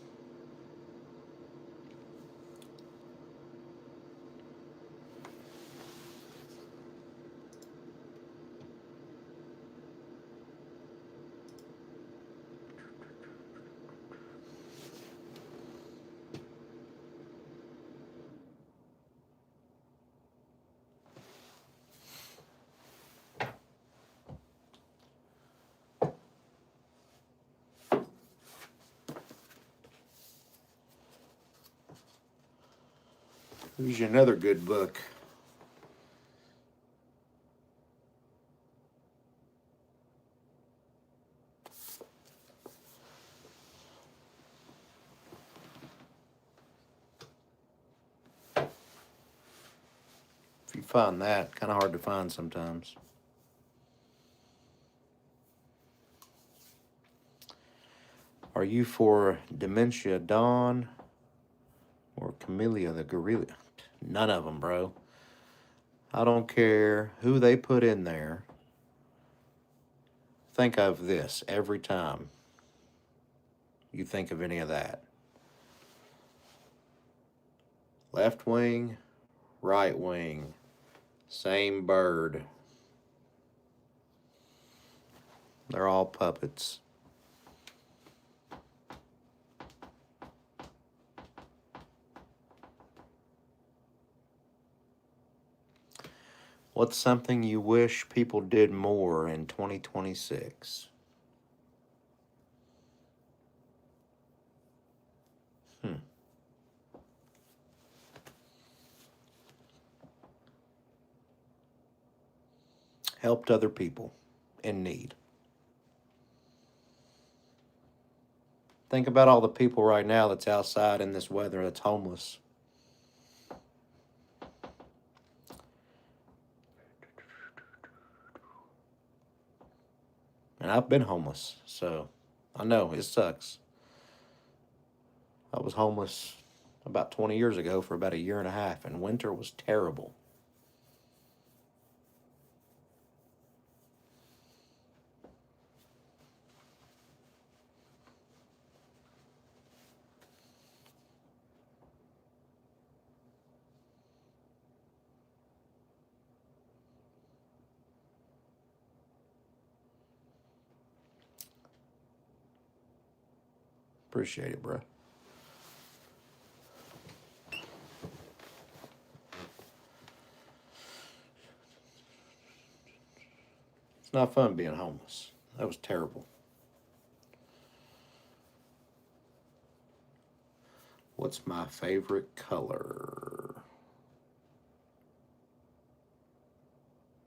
Here's another good book. If you find that, kind of hard to find sometimes. Are you for Dementia Dawn or Camellia the Gorilla? None of them, bro. I don't care who they put in there. Think of this every time you think of any of that. Left wing, right wing, same bird. They're all puppets. What's something you wish people did more in 2026? Helped other people in need. Think about all the people right now that's outside in this weather that's homeless. And I've been homeless, so I know it sucks. I was homeless about 20 years ago for about a year and a half, and winter was terrible. Appreciate it, bro. It's not fun being homeless. That was terrible. What's my favorite color?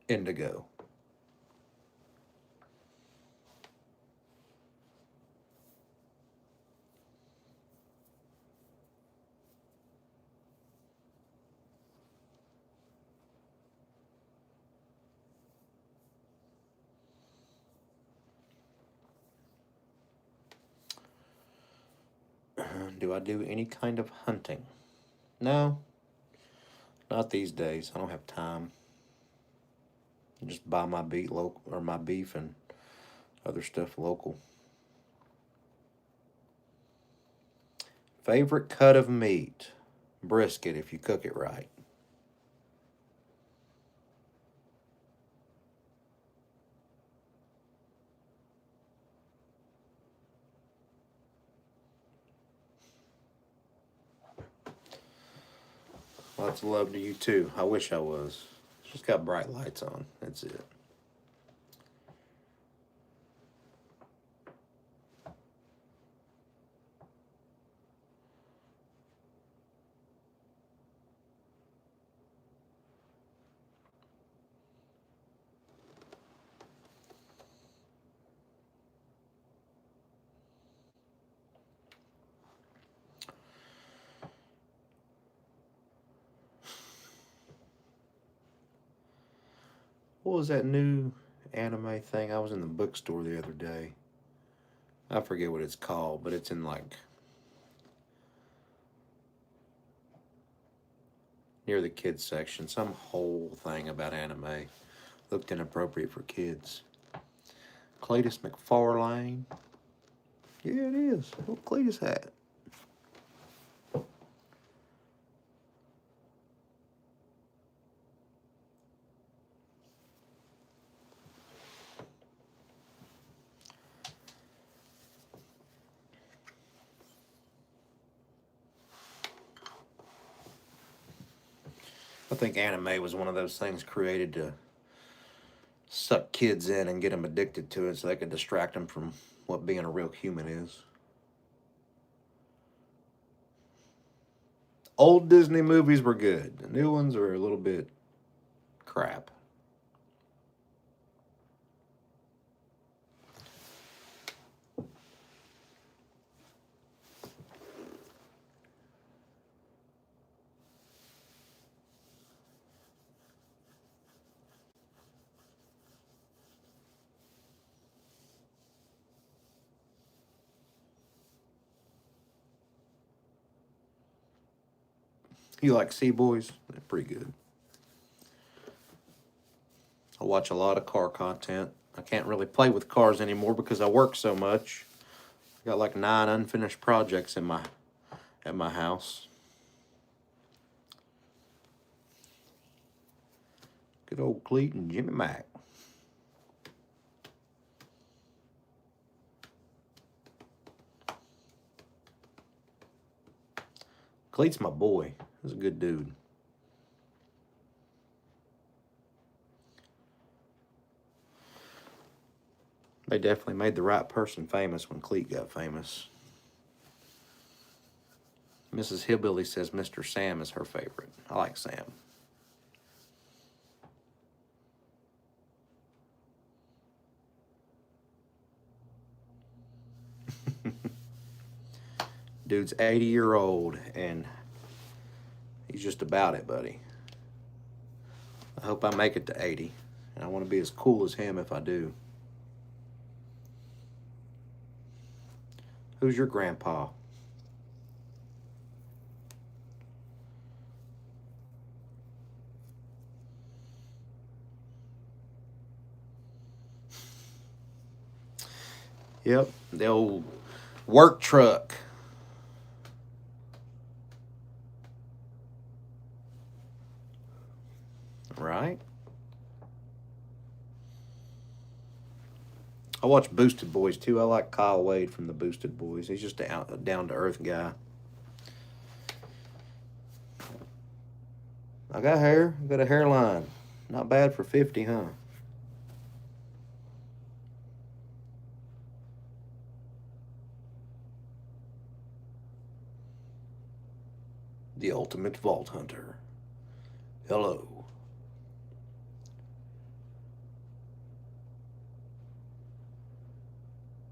Indigo. Do I do any kind of hunting? No, not these days. I don't have time. I just buy my beef local or my beef and other stuff local. Favorite cut of meat? Brisket if you cook it right. Lots of love to you too. I wish I was. It's just got bright lights on. That's it. What was that new anime thing? I was in the bookstore the other day. I forget what it's called, but it's in like near the kids section. Some whole thing about anime. Looked inappropriate for kids. Cletus McFarlane. Yeah, it is. What Cletus hat? I think anime was one of those things created to suck kids in and get them addicted to it so they could distract them from what being a real human is. Old Disney movies were good. The new ones are a little bit crap. You like Sea Boys? They're pretty good. I watch a lot of car content. I can't really play with cars anymore because I work so much. I got like 9 unfinished projects at my house. Good old Cleet and Jimmy Mack. Cleet's my boy. He's a good dude. They definitely made the right person famous when Cleet got famous. Mrs. Hillbilly says Mr. Sam is her favorite. I like Sam. Dude's 80-year-old and he's just about it, buddy. I hope I make it to 80. And I want to be as cool as him if I do. Who's your grandpa? Yep, the old work truck. Right? I watch Boosted Boys too. I like Kyle Wade from the Boosted Boys. He's just a down to earth guy. I got hair. I got a hairline. Not bad for 50, huh? The ultimate vault hunter. Hello.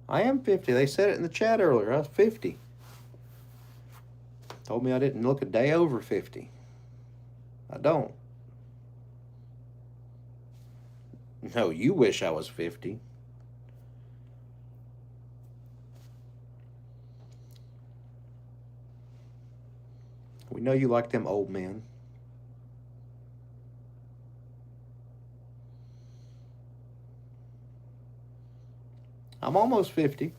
I am 50. They said it in the chat earlier. I was 50. Told me I didn't look a day over 50. I don't. No, you wish I was 50. We know you like them old men. I'm almost 50.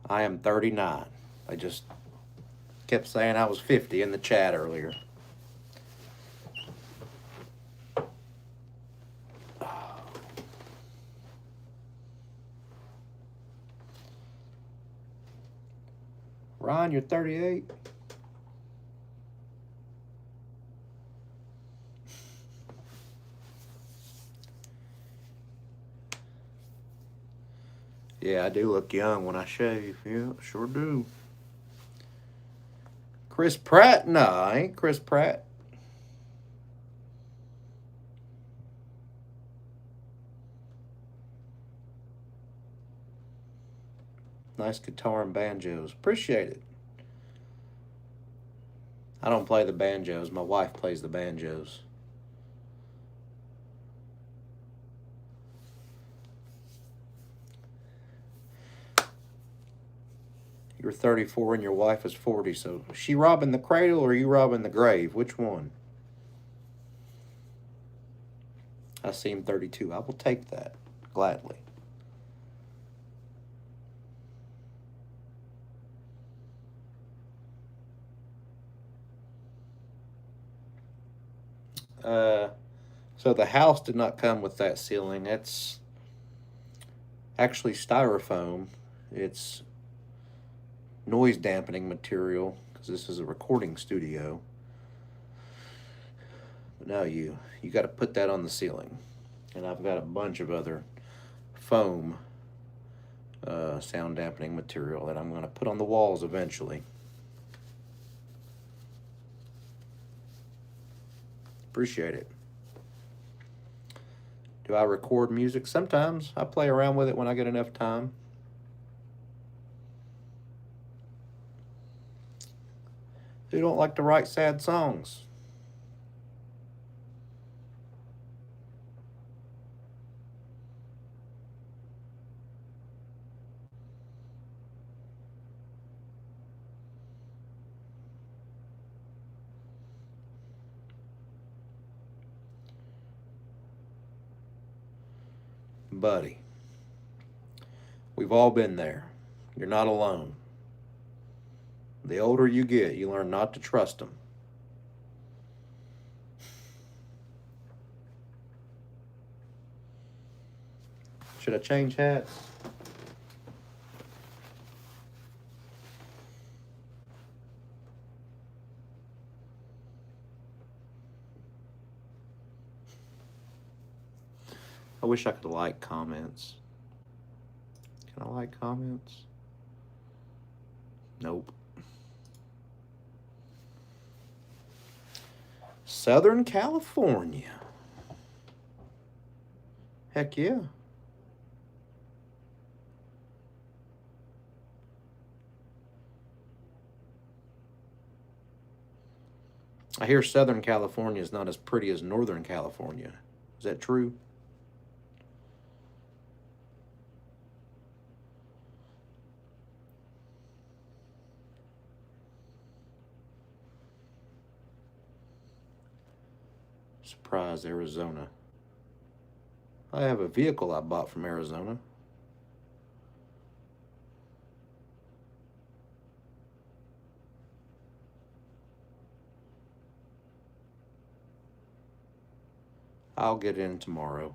I am 39. I just kept saying I was 50 in the chat earlier. Ryan, you're 38? Yeah, I do look young when I shave. Yeah, sure do. Chris Pratt? No, I ain't Chris Pratt. Nice guitar and banjos. Appreciate it. I don't play the banjos. My wife plays the banjos. You're 34 and your wife is 40, so is she robbing the cradle or are you robbing the grave? Which one? I seem 32. I will take that gladly. So the house did not come with that ceiling. It's actually styrofoam. It's noise dampening material because this is a recording studio. But now you got to put that on the ceiling, and I've got a bunch of other foam sound dampening material that I'm going to put on the walls eventually. Appreciate it. Do I record music? Sometimes. I play around with it when I get enough time. Who don't like to write sad songs? Buddy, we've all been there. You're not alone. The older you get, you learn not to trust them. Should I change hats? I wish I could like comments. Can I like comments? Nope. Southern California. Heck yeah. I hear Southern California is not as pretty as Northern California. Is that true? Surprise, Arizona. I have a vehicle I bought from Arizona. I'll get in tomorrow.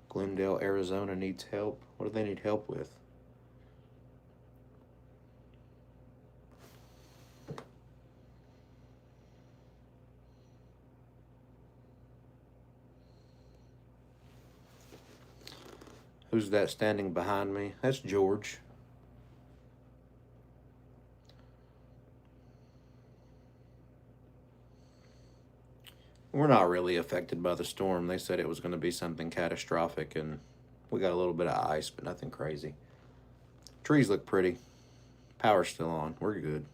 Glendale, Arizona needs help. What do they need help with? Who's that standing behind me? That's George. We're not really affected by the storm. They said it was going to be something catastrophic, and we got a little bit of ice, but nothing crazy. Trees look pretty. Power's still on. We're good.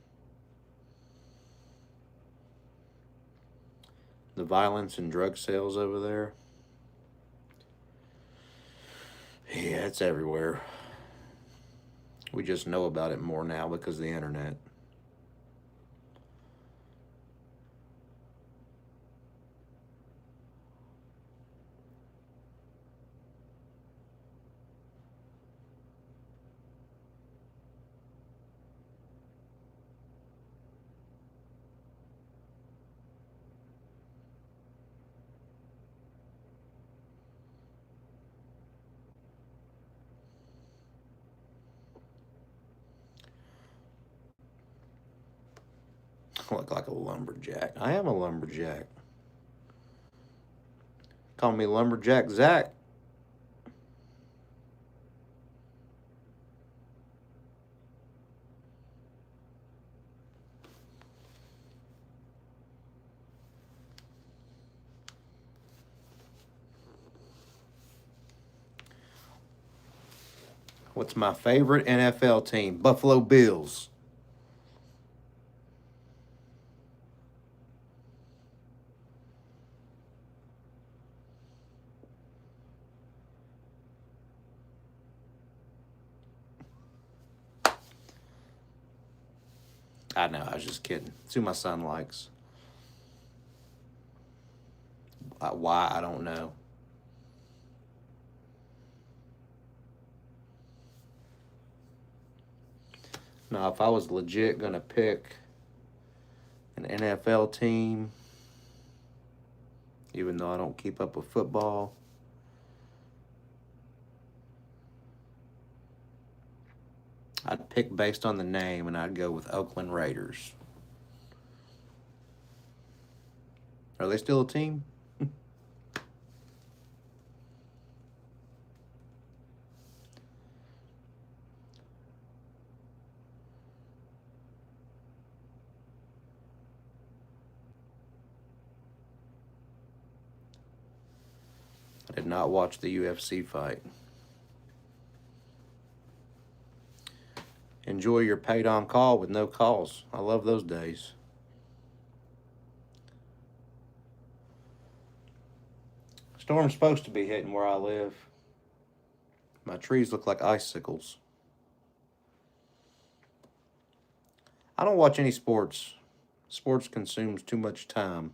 The violence and drug sales over there. Yeah, it's everywhere. We just know about it more now because of the internet. I look like a lumberjack. I am a lumberjack. Call me Lumberjack Zach. What's my favorite NFL team? Buffalo Bills. I know, I was just kidding. It's who my son likes. Why, I don't know. Now, if I was legit going to pick an NFL team, even though I don't keep up with football, I'd pick based on the name, and I'd go with Oakland Raiders. Are they still a team? I did not watch the UFC fight. Enjoy your paid on call with no calls. I love those days. Storm's supposed to be hitting where I live. My trees look like icicles. I don't watch any sports. Sports consumes too much time.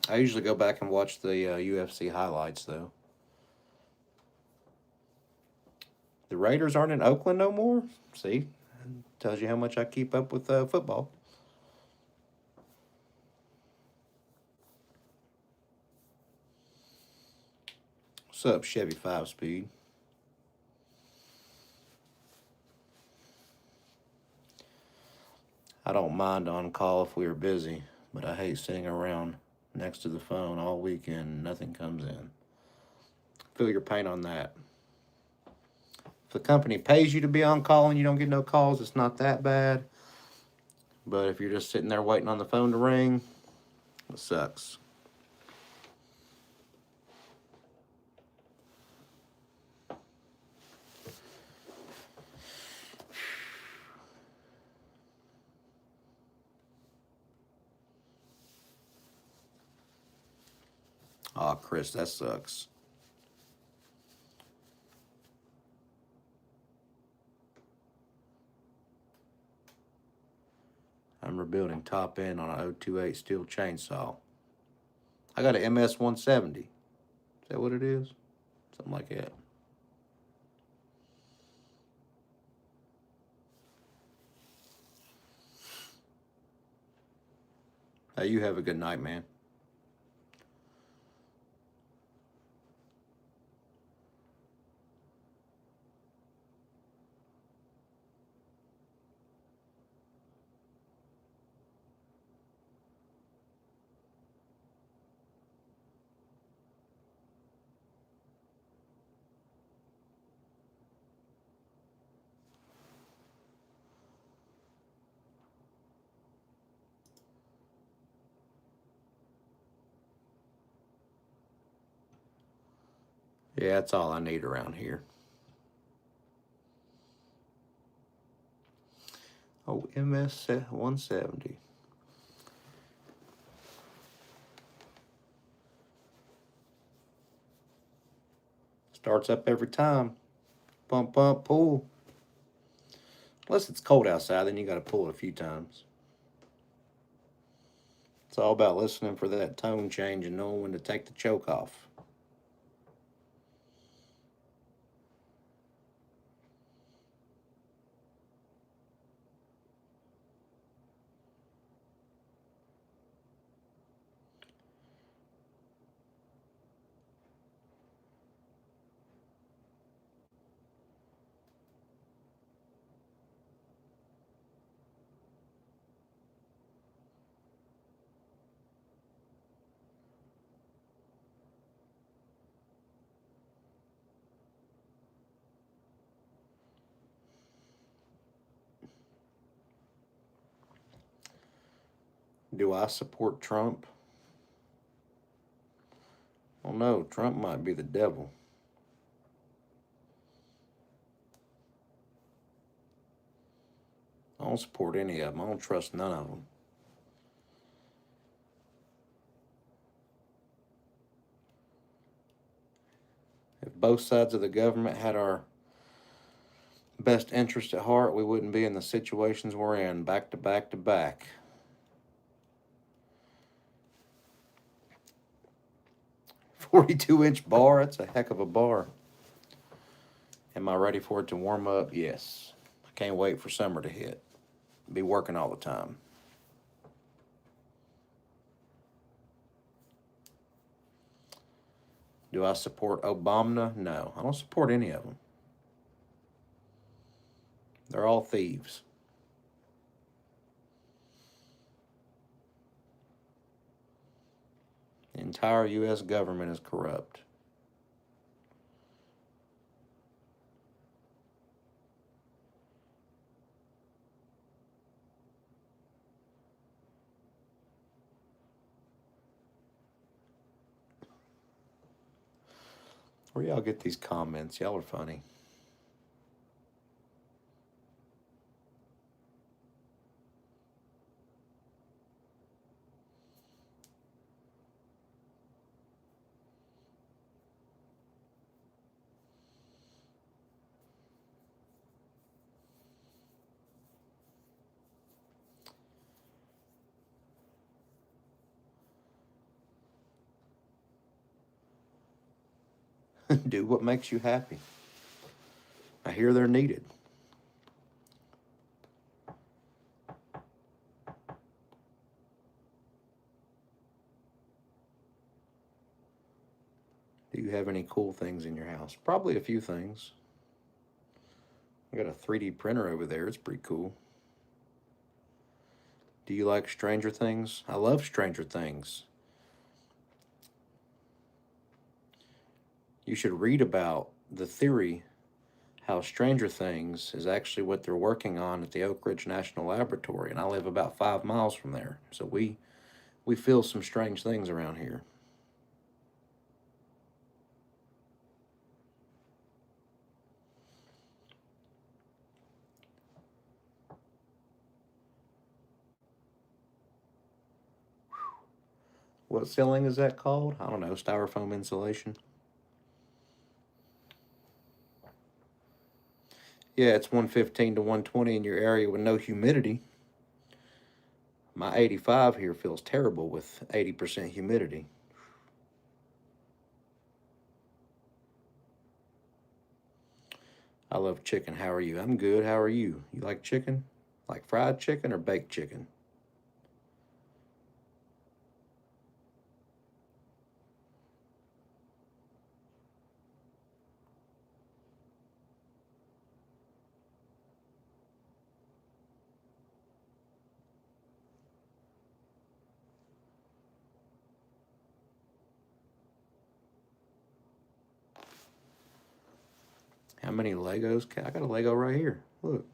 I usually go back and watch the UFC highlights, though. The Raiders aren't in Oakland no more? See? Tells you how much I keep up with football. What's up, Chevy 5-Speed? I don't mind on call if we are busy, but I hate sitting around next to the phone all weekend and nothing comes in. Feel your pain on that. If the company pays you to be on call and you don't get no calls, it's not that bad. But if you're just sitting there waiting on the phone to ring, it sucks. Aw, Chris, that sucks. I'm rebuilding top end on a 028 steel chainsaw. I got an MS 170. Is that what it is? Something like that. Hey, you have a good night, man. Yeah, that's all I need around here. Oh, MS 170. Starts up every time. Pump, pump, pull. Unless it's cold outside, then you got to pull it a few times. It's all about listening for that tone change and knowing when to take the choke off. Do I support Trump? Well, no, Trump might be the devil. I don't support any of them. I don't trust none of them. If both sides of the government had our best interest at heart, we wouldn't be in the situations we're in, back to back to back. "42-inch bar, that's a heck of a bar. Am I ready for it to warm up? Yes. I can't wait for summer to hit. Be working all the time. Do I support Obama? No, I don't support any of them. They're all thieves. The entire U.S. government is corrupt. Where y'all get these comments? Y'all are funny. Do what makes you happy. I hear they're needed. Do you have any cool things in your house? Probably a few things. I got a 3D printer over there. It's pretty cool. Do you like Stranger Things? I love Stranger Things. You should read about the theory how Stranger Things is actually what they're working on at the Oak Ridge National Laboratory, and I live about 5 miles from there. So we feel some strange things around here. What ceiling is that called? I don't know. Styrofoam insulation. Yeah, it's 115 to 120 in your area with no humidity. My 85 here feels terrible with 80% humidity. I love chicken. How are you? I'm good. How are you? You like chicken? Like fried chicken or baked chicken? How many Legos? I got a Lego right here. Look.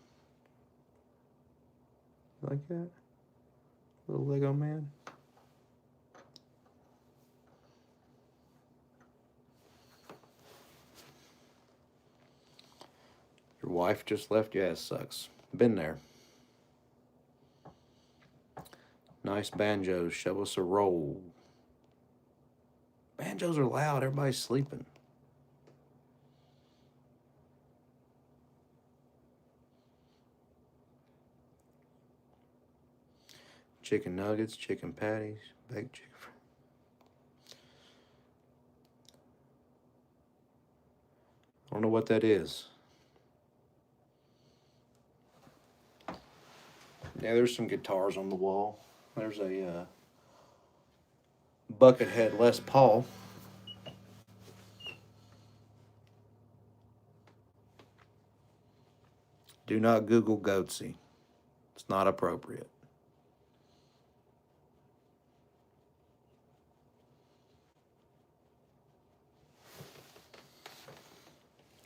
You like that? Little Lego man. Your wife just left? Yeah, it sucks. Been there. Nice banjos. Show us a roll. Banjos are loud. Everybody's sleeping. Chicken nuggets, chicken patties, baked chicken. I don't know what that is. Yeah, there's some guitars on the wall. There's a Buckethead Les Paul. Do not Google Goatsy. It's not appropriate.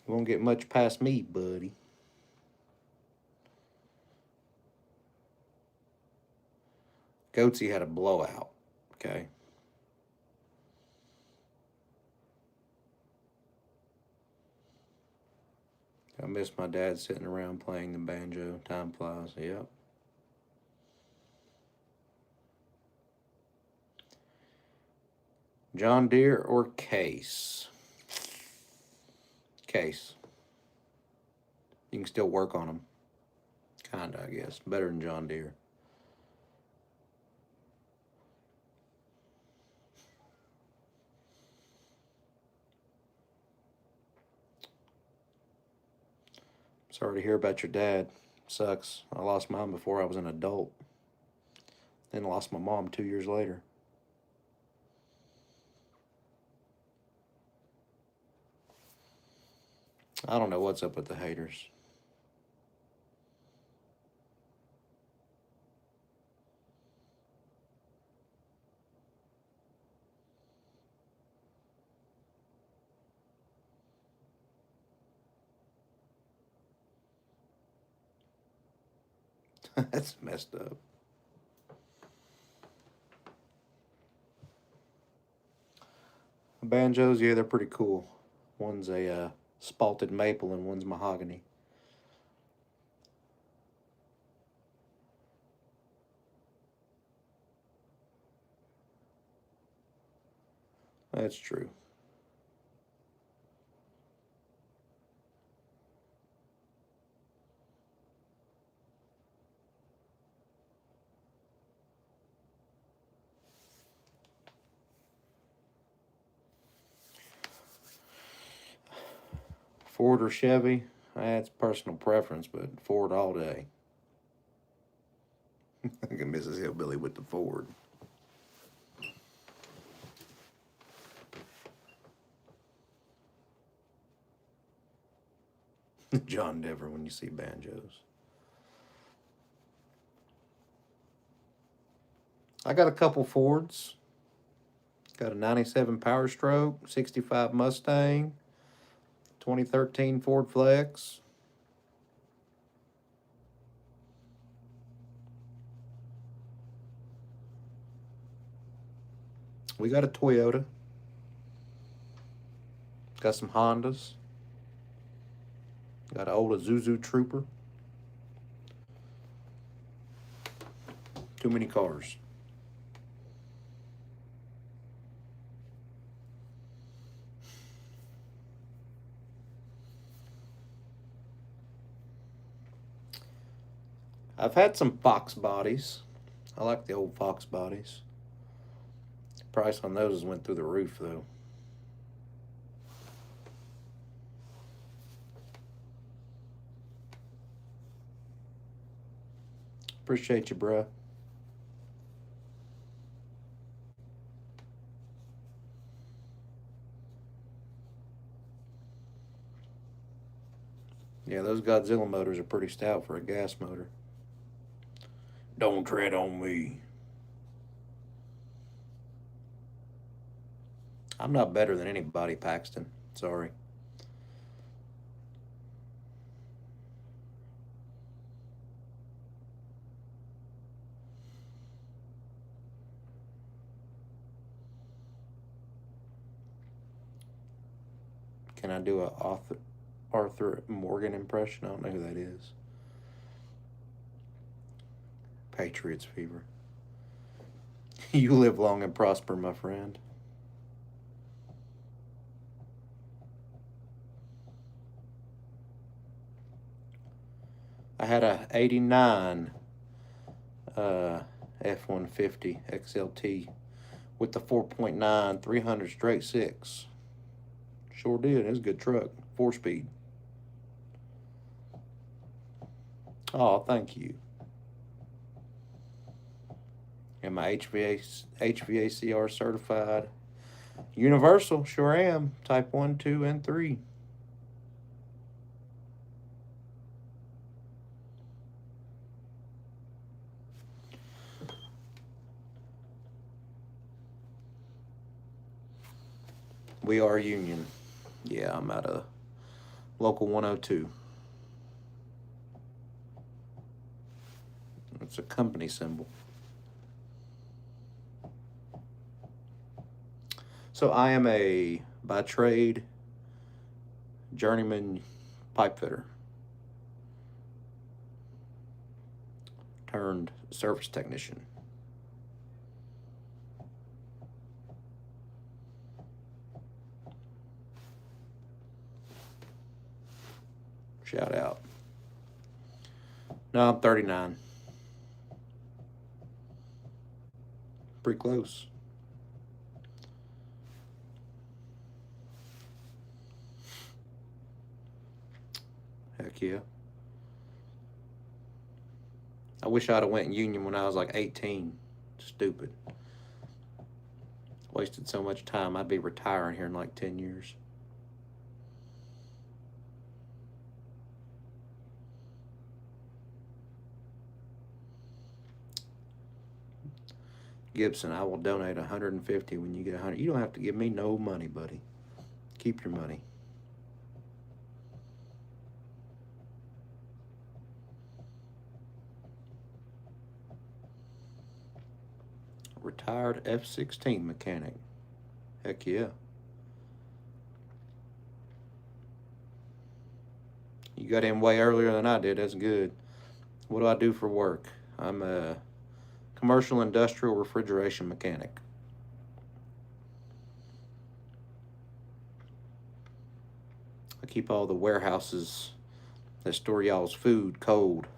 You won't get much past me, buddy. Goatsy had a blowout. Okay. I miss my dad sitting around playing the banjo. Time flies. Yep. John Deere or Case? Case. You can still work on them. Kinda, I guess. Better than John Deere. Sorry to hear about your dad. Sucks. I lost mine before I was an adult. Then lost my mom 2 years later. I don't know what's up with the haters. That's messed up. Banjos, yeah, they're pretty cool. One's a spalted maple and one's mahogany. That's true. Ford or Chevy? That's personal preference, but Ford all day. I can Mrs. Hillbilly with the Ford. John Dever when you see banjos. I got a couple Fords. Got a 97 Power Stroke, 65 Mustang, 2013 Ford Flex. We got a Toyota. Got some Hondas. Got an old Isuzu Trooper. Too many cars. I've had some Fox bodies. I like the old Fox bodies. The price on those went through the roof, though. Appreciate you, bruh. Yeah, those Godzilla motors are pretty stout for a gas motor. Don't tread on me. I'm not better than anybody, Paxton. Sorry. Can I do a Arthur Morgan impression? I don't know who that is. Patriots fever. You live long and prosper, my friend. I had a 89 F-150 XLT with the 4.9 300 straight six. Sure did. It was a good truck. 4-speed. Oh, thank you. Am I HVACR certified? Universal, sure am. Type 1, 2, and 3. We are union. Yeah, I'm at a local 102. It's a company symbol. So I am by trade, journeyman pipe fitter turned service technician. Shout out. No, I'm 39. Pretty close. Heck yeah. I wish I'd have went union when I was like 18. Stupid. Wasted so much time. I'd be retiring here in like 10 years. Gibson, I will donate 150 when you get 100. You don't have to give me no money, buddy. Keep your money. Retired F-16 mechanic. Heck yeah. You got in way earlier than I did. That's good. What do I do for work? I'm a commercial industrial refrigeration mechanic. I keep all the warehouses that store y'all's food cold.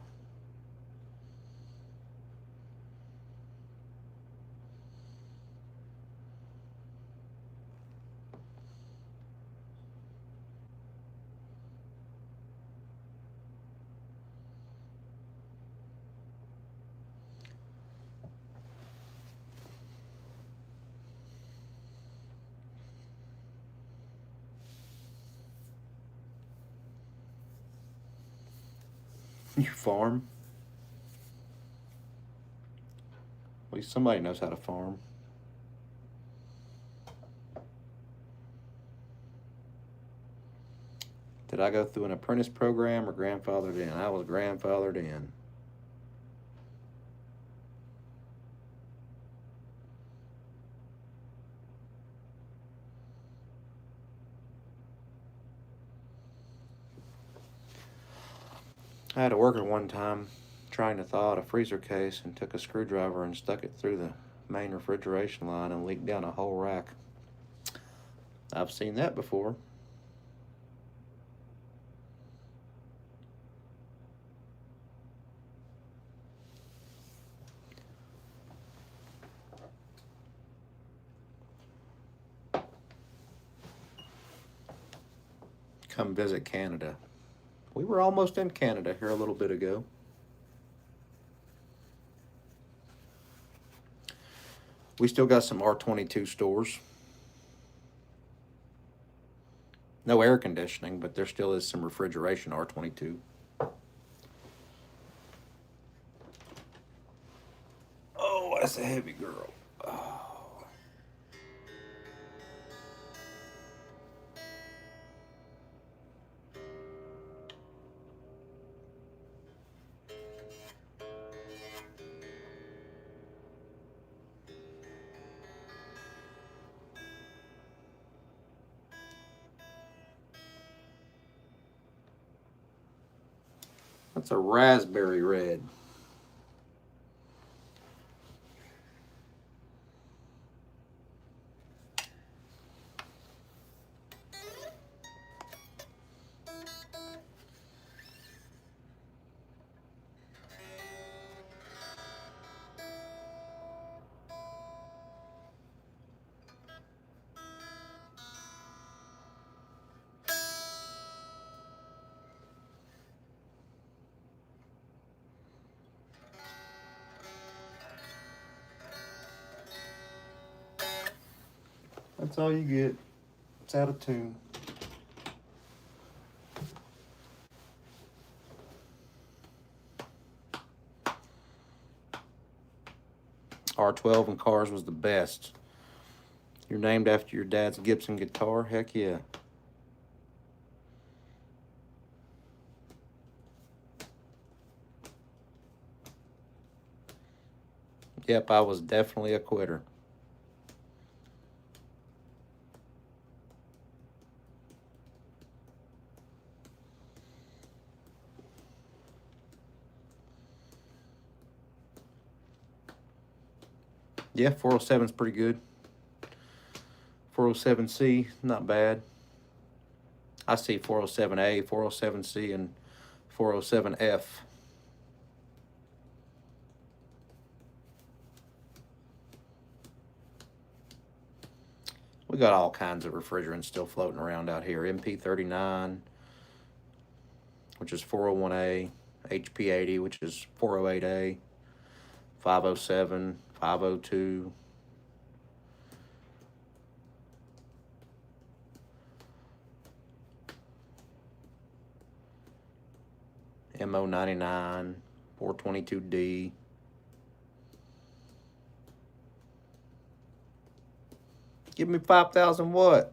You farm? At least somebody knows how to farm. Did I go through an apprentice program or grandfathered in? I was grandfathered in. I had a worker one time trying to thaw out a freezer case and took a screwdriver and stuck it through the main refrigeration line and leaked down a whole rack. I've seen that before. Come visit Canada. We were almost in Canada here a little bit ago. We still got some R22 stores. No air conditioning, but there still is some refrigeration R22. Oh, that's a heavy girl. Oh. That's a raspberry red. That's all you get. It's out of tune. R12 in cars was the best. You're named after your dad's Gibson guitar? Heck yeah. Yep, I was definitely a quitter. Yeah, 407's pretty good. 407C, not bad. I see 407A, 407C, and 407F. We got all kinds of refrigerants still floating around out here. MP39, which is 401A, HP80, which is 408A, 507, 502. MO99, 422D. Give me 5,000 what?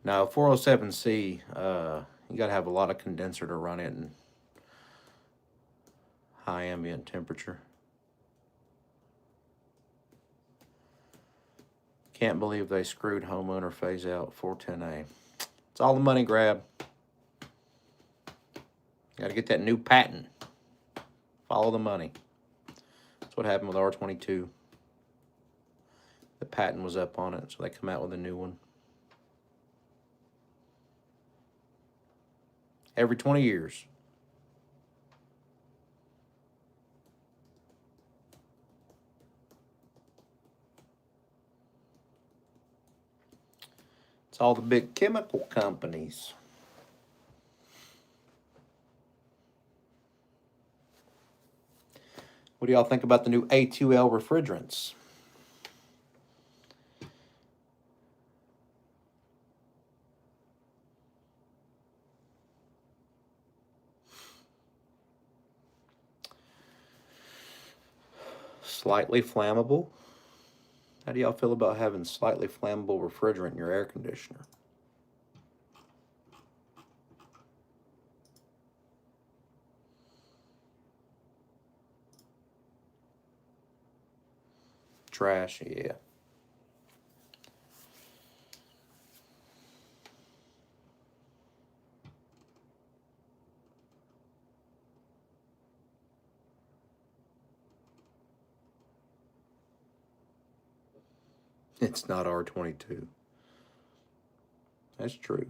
Now, 407C, you got to have a lot of condenser to run it in high ambient temperature. Can't believe they screwed homeowner phase out 410A. It's all the money grab. Got to get that new patent. Follow the money. That's what happened with R22. The patent was up on it, so they come out with a new one. Every 20 years. It's all the big chemical companies. What do y'all think about the new A2L refrigerants? Slightly flammable. How do y'all feel about having slightly flammable refrigerant in your air conditioner? Trash, yeah. It's not R22. That's true.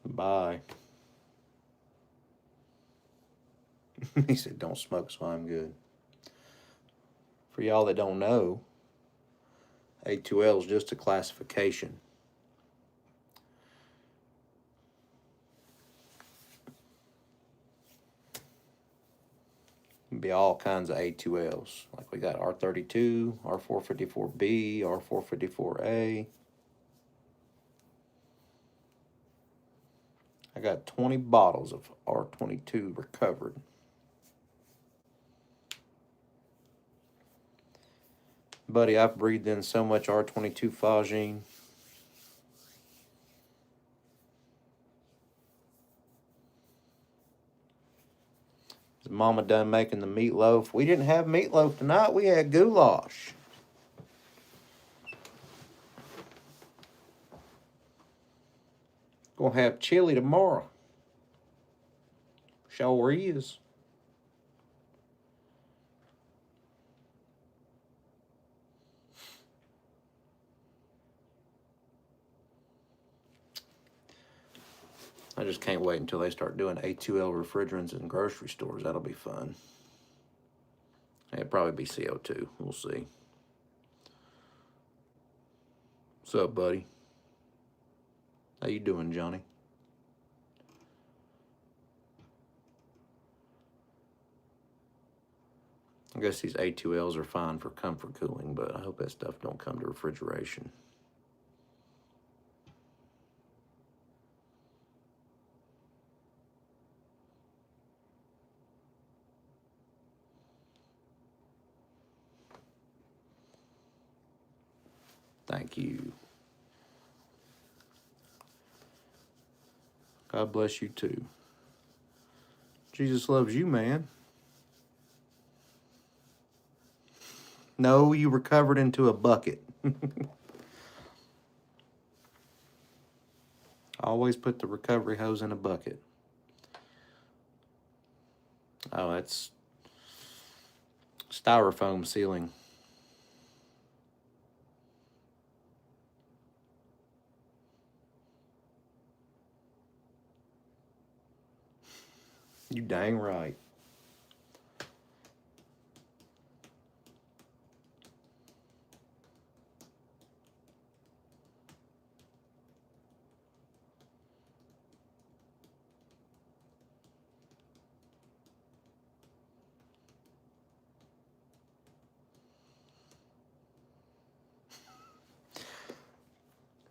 Bye. He said, don't smoke, so I'm good. For y'all that don't know, A2L is just a classification. Can be all kinds of A2Ls. Like we got R32, R454B, R454A. I got 20 bottles of R22 recovered. Buddy, I've breathed in so much R22 phosgene. Is Mama done making the meatloaf? We didn't have meatloaf tonight. We had goulash. Gonna have chili tomorrow. Sure is. I just can't wait until they start doing A2L refrigerants in grocery stores. That'll be fun. It'll probably be CO2. We'll see. What's up, buddy? How you doing, Johnny? I guess these A2Ls are fine for comfort cooling, but I hope that stuff don't come to refrigeration. Thank you. God bless you too. Jesus loves you, man. No, you were covered into a bucket. Always put the recovery hose in a bucket. Oh, that's styrofoam ceiling. You dang right.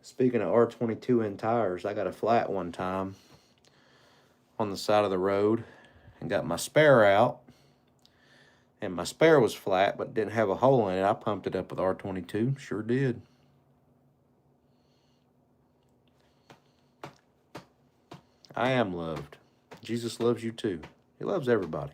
Speaking of R22 in tires, I got a flat one time on the side of the road and got my spare out. And my spare was flat but didn't have a hole in it. I pumped it up with R22. Sure did. I am loved. Jesus loves you too. He loves everybody.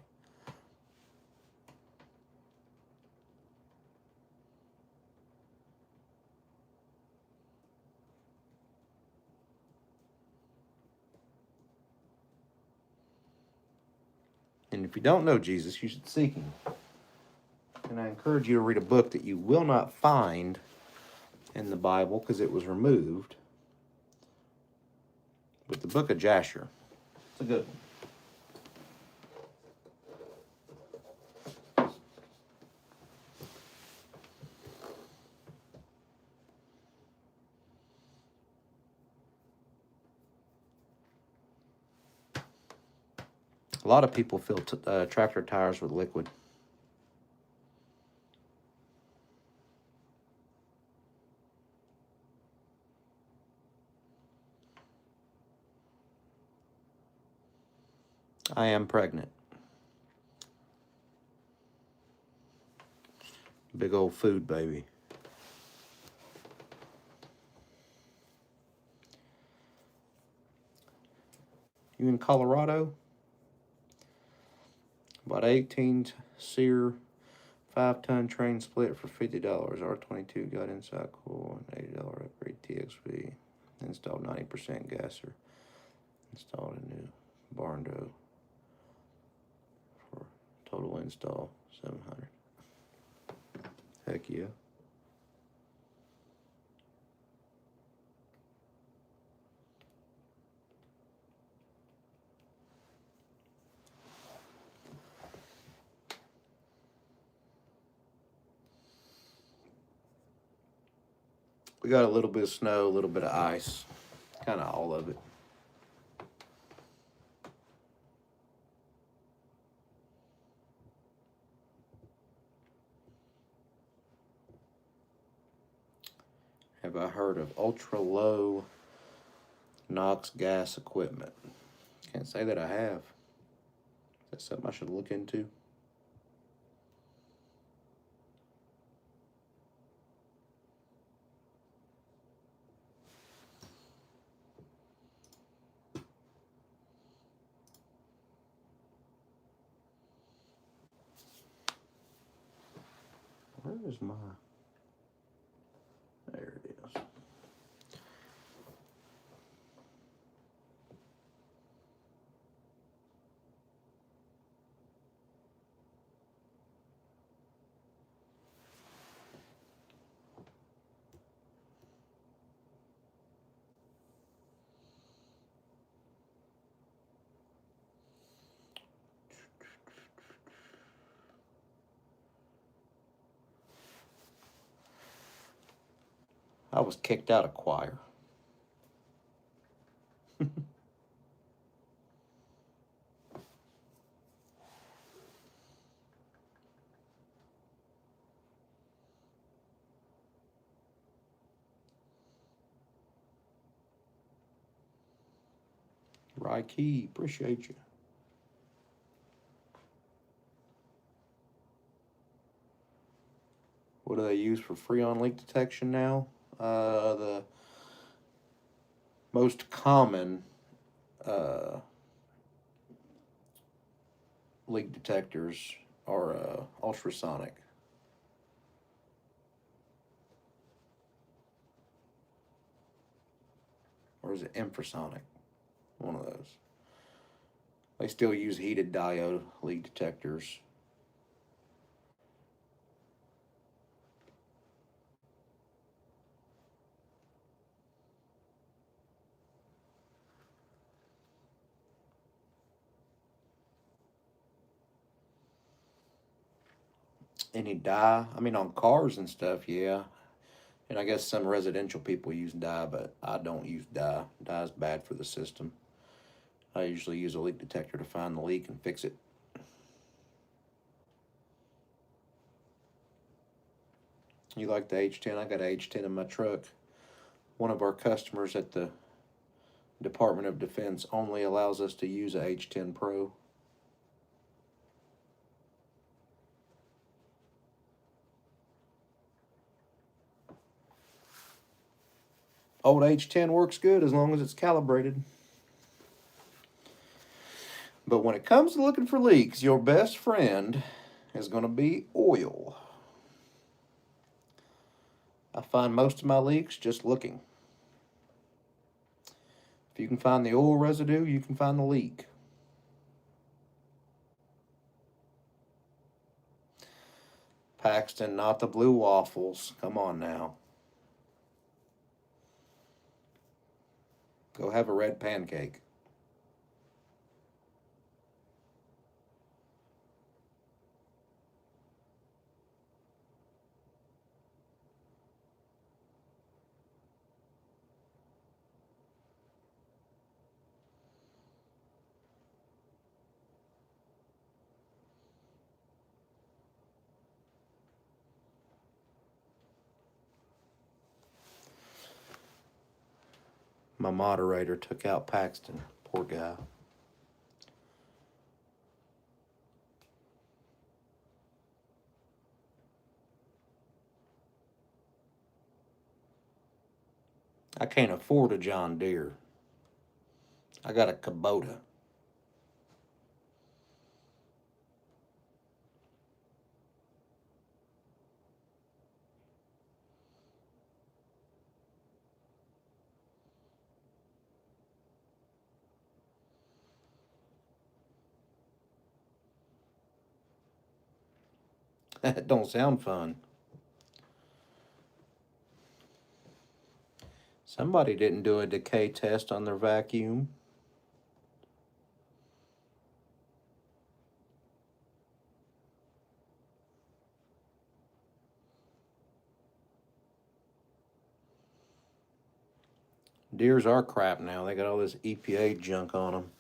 And if you don't know Jesus, you should seek him. And I encourage you to read a book that you will not find in the Bible because it was removed. But the book of Jasher. It's a good one. A lot of people fill tractor tires with liquid. I am pregnant. Big old food baby. You in Colorado? Bought 18 SEER 5-ton train split for $50. R22 got inside cool and $80 upgrade TXV. Installed 90% gasser. Installed a new barn door for total install $700. Heck yeah. We got a little bit of snow, a little bit of ice, kind of all of it. Have I heard of ultra low NOx gas equipment? Can't say that I have. Is that something I should look into? Where is my... There it is. I was kicked out of choir. Right key, appreciate you. What do they use for freon leak detection now? The most common leak detectors are ultrasonic. Or is it infrasonic? One of those. They still use heated diode leak detectors. Any dye? I mean, on cars and stuff, yeah. And I guess some residential people use dye, but I don't use dye. Dye is bad for the system. I usually use a leak detector to find the leak and fix it. You like the H10? I got a H10 in my truck. One of our customers at the Department of Defense only allows us to use a H10 Pro. Old H10 works good as long as it's calibrated. But when it comes to looking for leaks, your best friend is going to be oil. I find most of my leaks just looking. If you can find the oil residue, you can find the leak. Paxton, not the blue waffles. Come on now. Go have a red pancake. My moderator took out Paxton. Poor guy. I can't afford a John Deere. I got a Kubota. That don't sound fun. Somebody didn't do a decay test on their vacuum. Deers are crap now. They got all this EPA junk on them.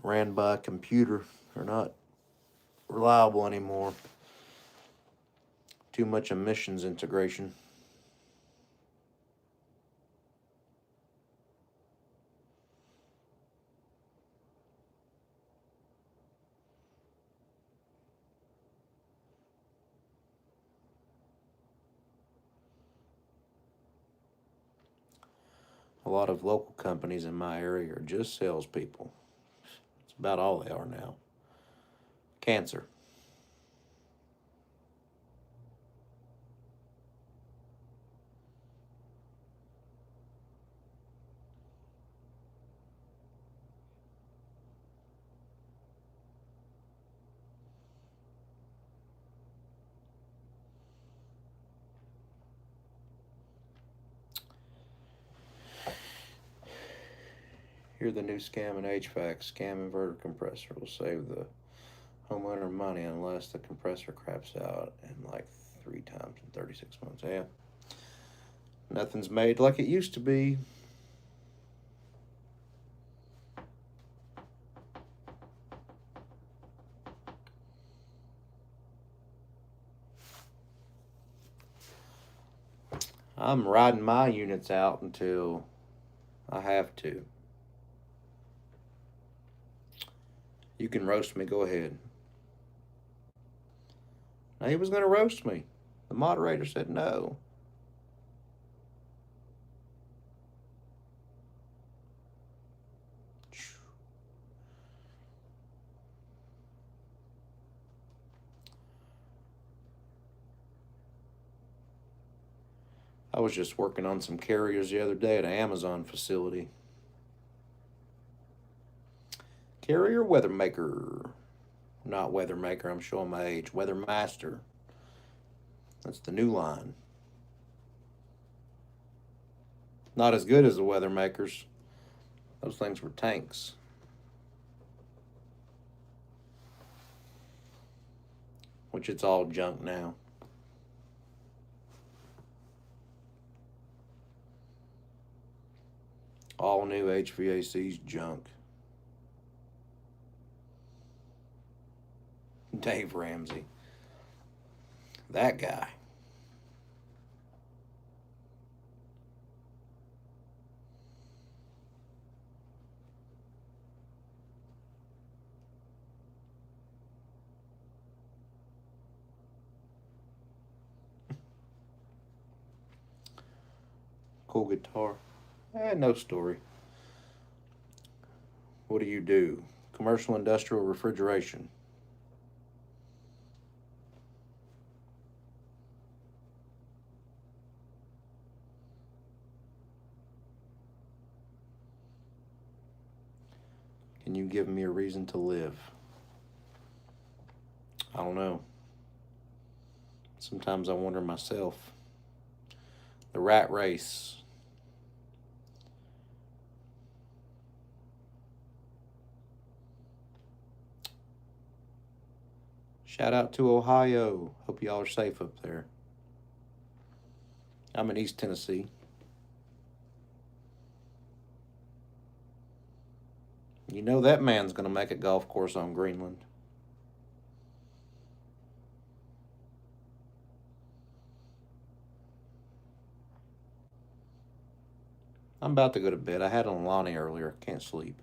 Ran by a computer. They're not reliable anymore. Too much emissions integration. A lot of local companies in my area are just salespeople. It's about all they are now. Cancer. Here the new scam in HVAC. Scam inverter compressor will save the homeowner money unless the compressor craps out in like 3 times in 36 months. Yeah. Nothing's made like it used to be. I'm riding my units out until I have to. You can roast me, go ahead. Now, he was going to roast me. The moderator said no. I was just working on some carriers the other day at an Amazon facility. Carrier Weather Maker. Not Weather Maker, I'm showing my age. Weather Master. That's the new line. Not as good as the Weather Makers. Those things were tanks. Which it's all junk now. All new HVAC's junk. Dave Ramsey. That guy. Cool guitar. No story. What do you do? Commercial industrial refrigeration. Can you give me a reason to live? I don't know. Sometimes I wonder myself. The rat race. Shout out to Ohio. Hope y'all are safe up there. I'm in East Tennessee. You know that man's going to make a golf course on Greenland. I'm about to go to bed. I had on Lonnie earlier. Can't sleep.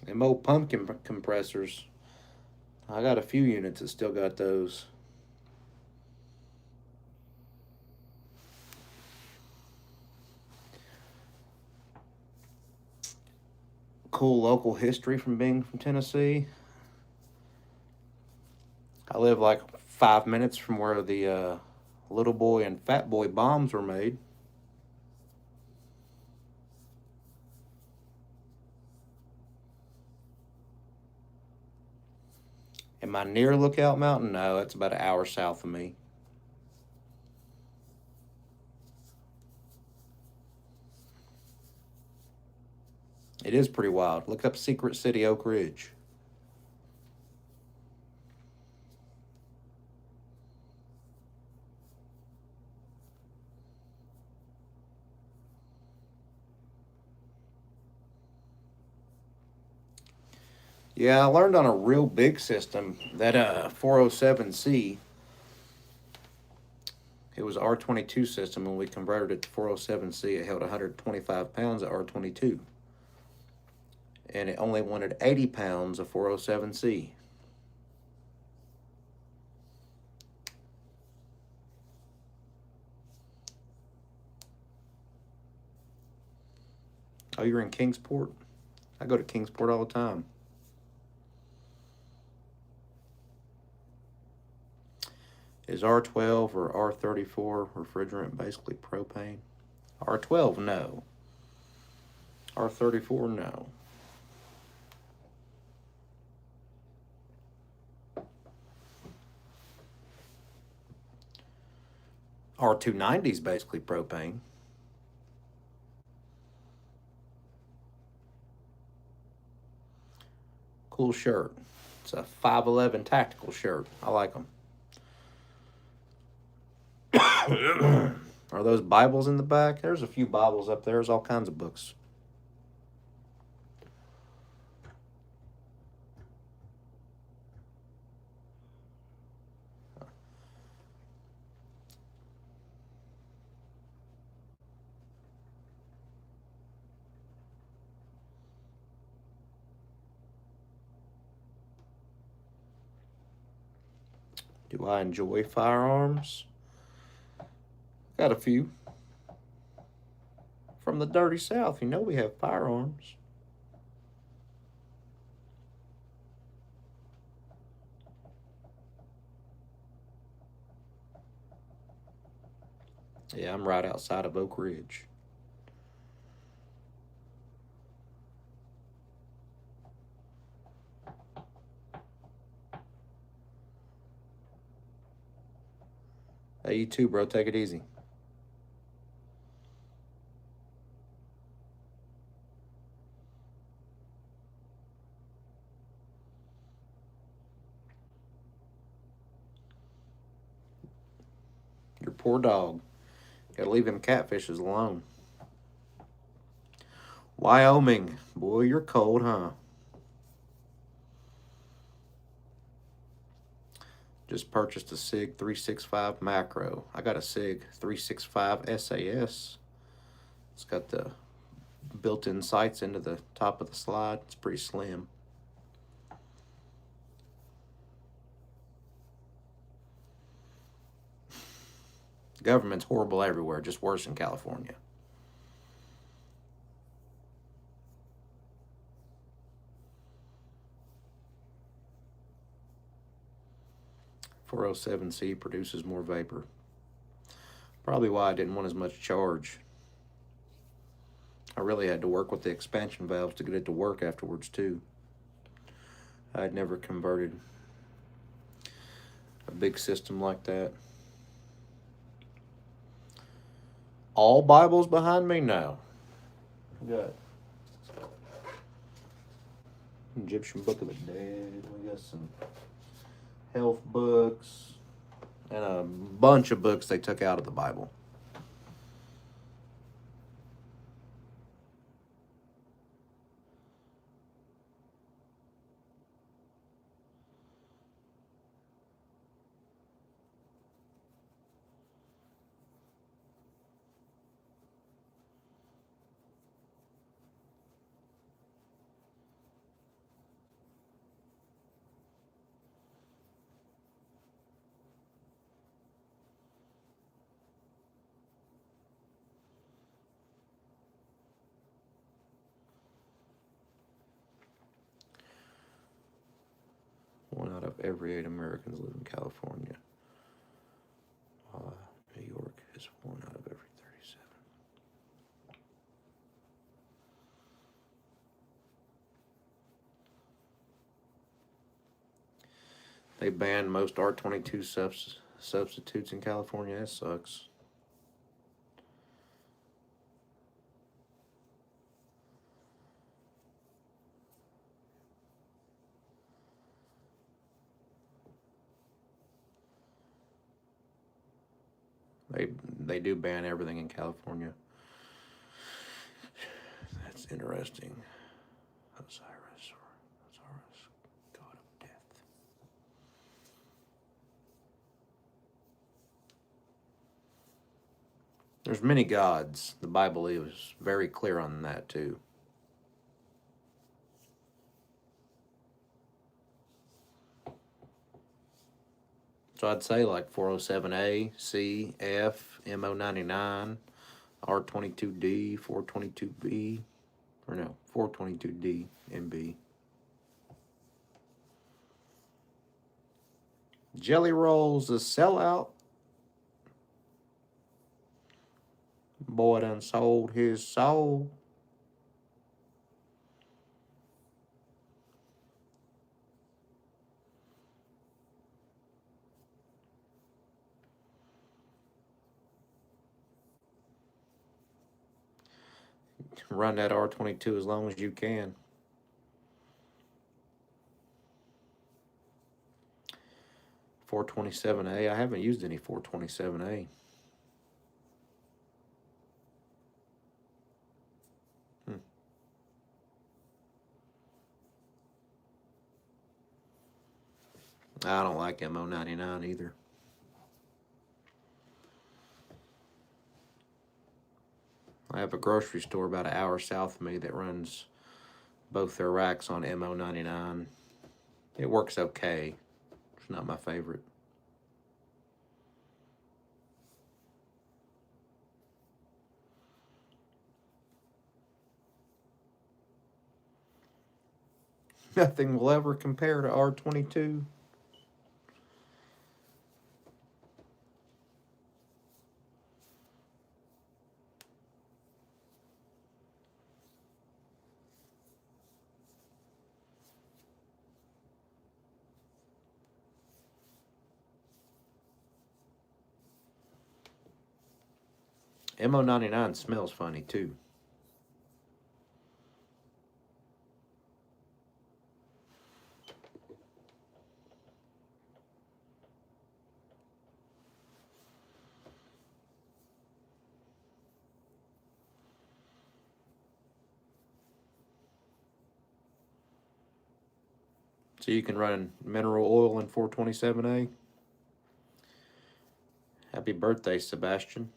Them old pumpkin compressors. I got a few units that still got those. Cool local history from being from Tennessee. I live like 5 minutes from where the Little Boy and Fat Boy bombs were made. Am I near Lookout Mountain? No, that's about an hour south of me. It is pretty wild. Look up Secret City, Oak Ridge. Yeah, I learned on a real big system that 407C, it was R22 system, and we converted it to 407C. It held 125 pounds of R22. And it only wanted 80 pounds of 407C. Oh, you're in Kingsport? I go to Kingsport all the time. Is R12 or R34 refrigerant basically propane? R12, no. R34, no. R290 is basically propane. Cool shirt. It's a 511 tactical shirt. I like them. Are those Bibles in the back? There's a few Bibles up there. There's all kinds of books. Do I enjoy firearms? Got a few. from the dirty South. You know we have firearms. Yeah, I'm right outside of Oak Ridge. Hey, you too, bro. Take it easy. Your poor dog. Gotta leave him catfishes alone. Wyoming. Boy, you're cold, huh? Just purchased a SIG 365 macro. I got a SIG 365 SAS. It's got the built-in sights into the top of the slide. It's pretty slim. The government's horrible everywhere, just worse in California. .407C produces more vapor. Probably why I didn't want as much charge. I really had to work with the expansion valves to get it to work afterwards too. I'd never converted a big system like that. All Bibles behind me? No. We got Egyptian Book of the Dead. We got some health books and a bunch of books they took out of the Bible. One out of every 8 Americans live in California. New York is 1 out of every 37. They banned most R22 substitutes in California. That sucks. They do ban everything in California. That's interesting. Osiris, god of death. There's many gods. The Bible is very clear on that too. So I'd say like 407A, C, F, MO99, R22D, 422B, or no, 422D, MB. Jelly Rolls, a sellout. Boy done sold his soul. Run that R22 as long as you can. .427A. I haven't used any .427A. I don't like MO99 either. I have a grocery store about an hour south of me that runs both their racks on MO99. It works okay. It's not my favorite. Nothing will ever compare to R22. MO99 smells funny too. So you can run mineral oil in 427A. Happy birthday, Sebastian.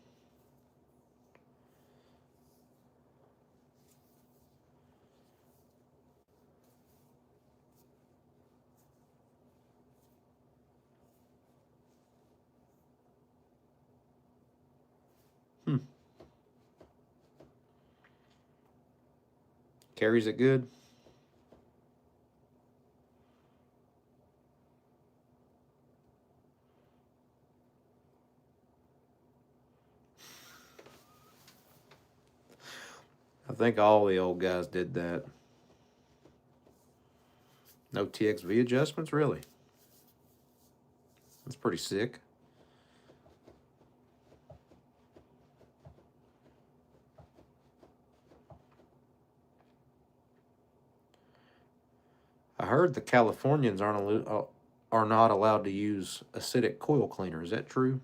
Carries it good. I think all the old guys did that. No TXV adjustments, really. That's pretty sick. I heard the Californians are not allowed to use acidic coil cleaner. Is that true?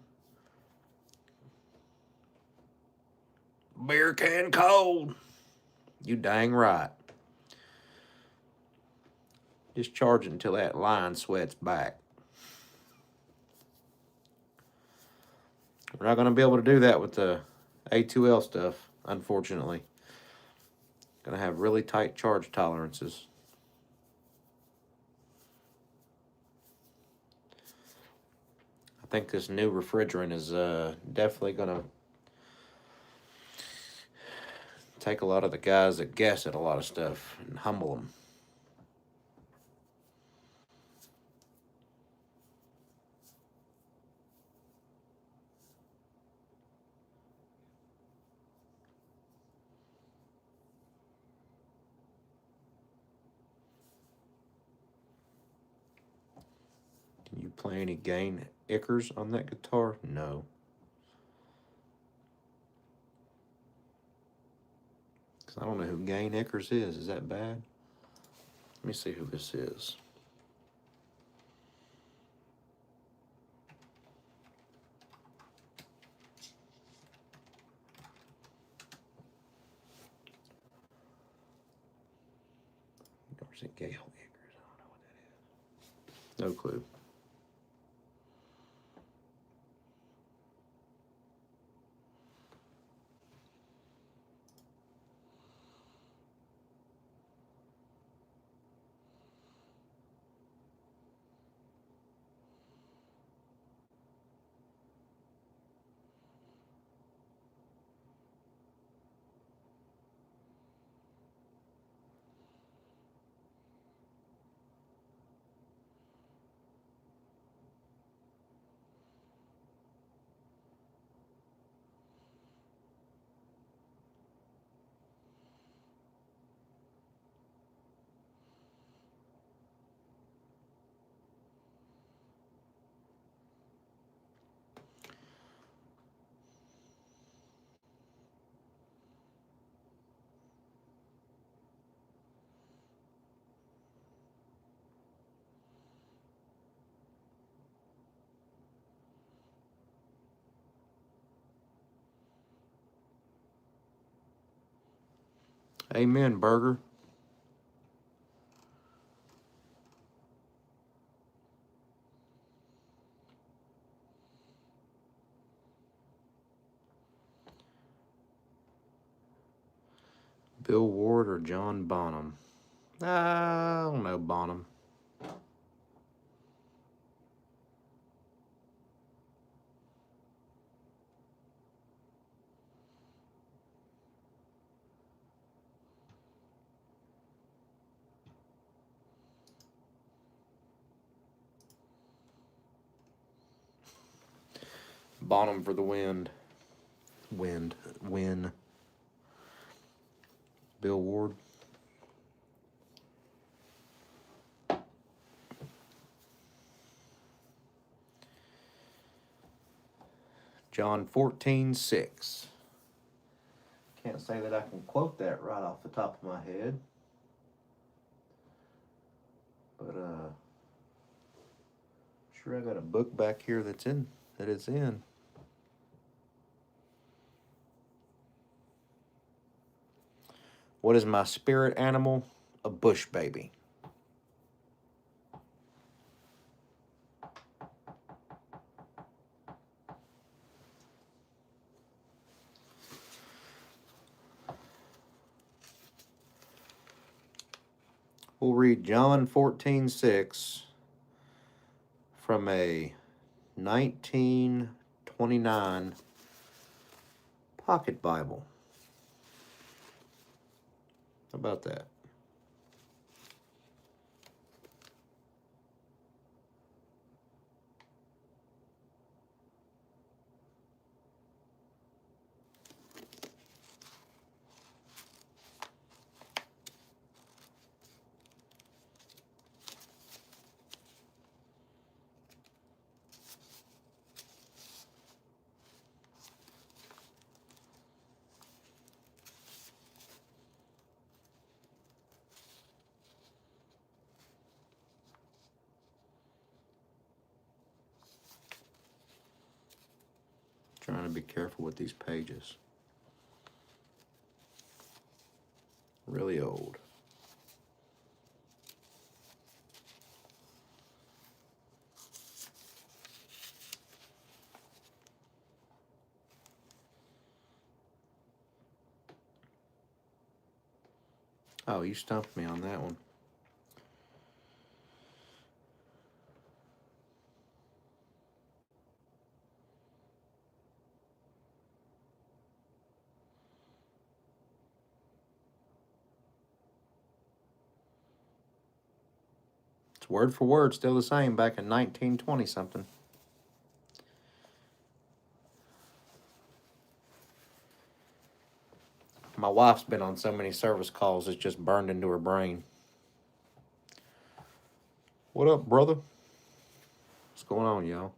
Beer can cold. You dang right. Just charge it until that line sweats back. We're not going to be able to do that with the A2L stuff, unfortunately. Going to have really tight charge tolerances. I think this new refrigerant is definitely going to take a lot of the guys that guess at a lot of stuff and humble them. Can you play any gain Ickers on that guitar? No. Because I don't know who Gain Ickers is. Is that bad? Let me see who this is. Or is it Gail Ickers? I don't know what that is. No clue. Amen, Burger. Bill Ward or John Bonham? I don't know Bonham. Bonham for the wind. Win. Bill Ward. John 14:6. Can't say that I can quote that right off the top of my head. But sure I got a book back here that it's in. What is my spirit animal? A bush baby. We'll read John 14:6 from a 1929 pocket Bible. How about that? Trying to be careful with these pages. Really old. Oh, you stumped me on that one. It's word for word still the same back in 1920 something. My wife's been on so many service calls, it's just burned into her brain. What up, brother? What's going on, y'all?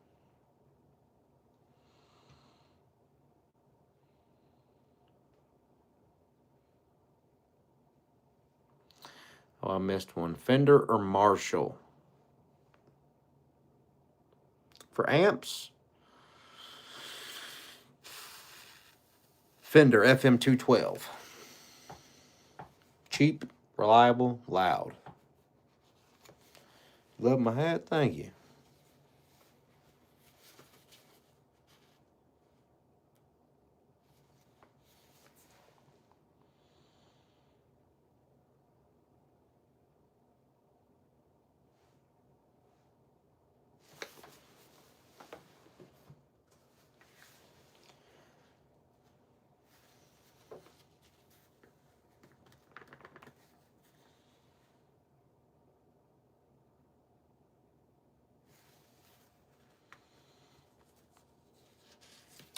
Oh, I missed one. Fender or Marshall? For amps? Fender FM212. Cheap, reliable, loud. Love my hat? Thank you.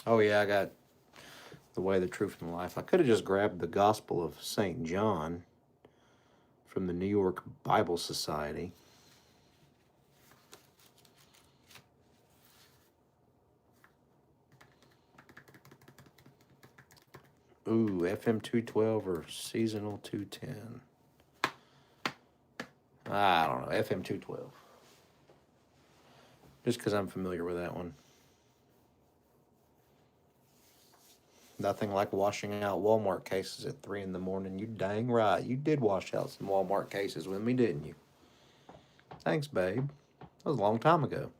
Oh, yeah, I got The Way, the Truth, and the Life. I could have just grabbed the Gospel of St. John from the New York Bible Society. Ooh, FM 212 or Seasonal 210. I don't know, FM 212. Just because I'm familiar with that one. Nothing like washing out Walmart cases at 3 in the morning. You dang right. You did wash out some Walmart cases with me, didn't you? Thanks, babe. That was a long time ago.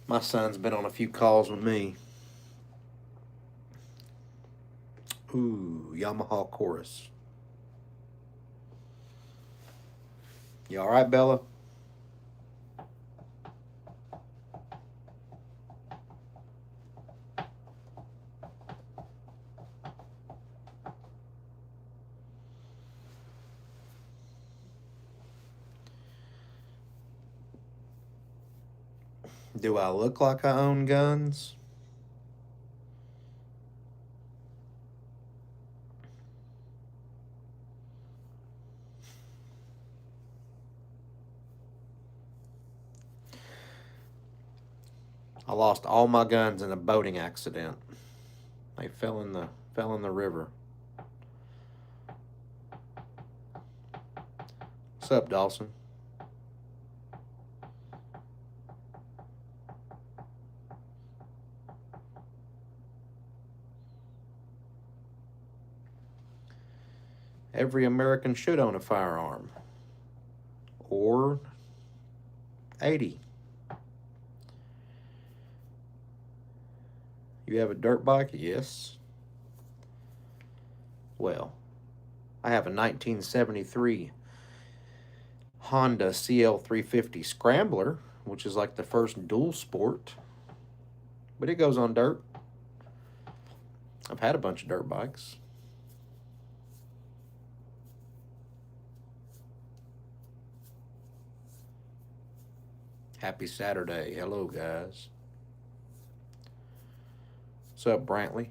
My son's been on a few calls with me. Ooh, Yamaha Chorus. You all right, Bella? Do I look like I own guns? I lost all my guns in a boating accident. They fell in the river. What's up, Dawson? Every American should own a firearm. Or 80. You have a dirt bike? Yes. Well, I have a 1973 Honda CL350 Scrambler, which is like the first dual sport, but it goes on dirt. I've had a bunch of dirt bikes. Happy Saturday. Hello, guys. What's up, Brantley?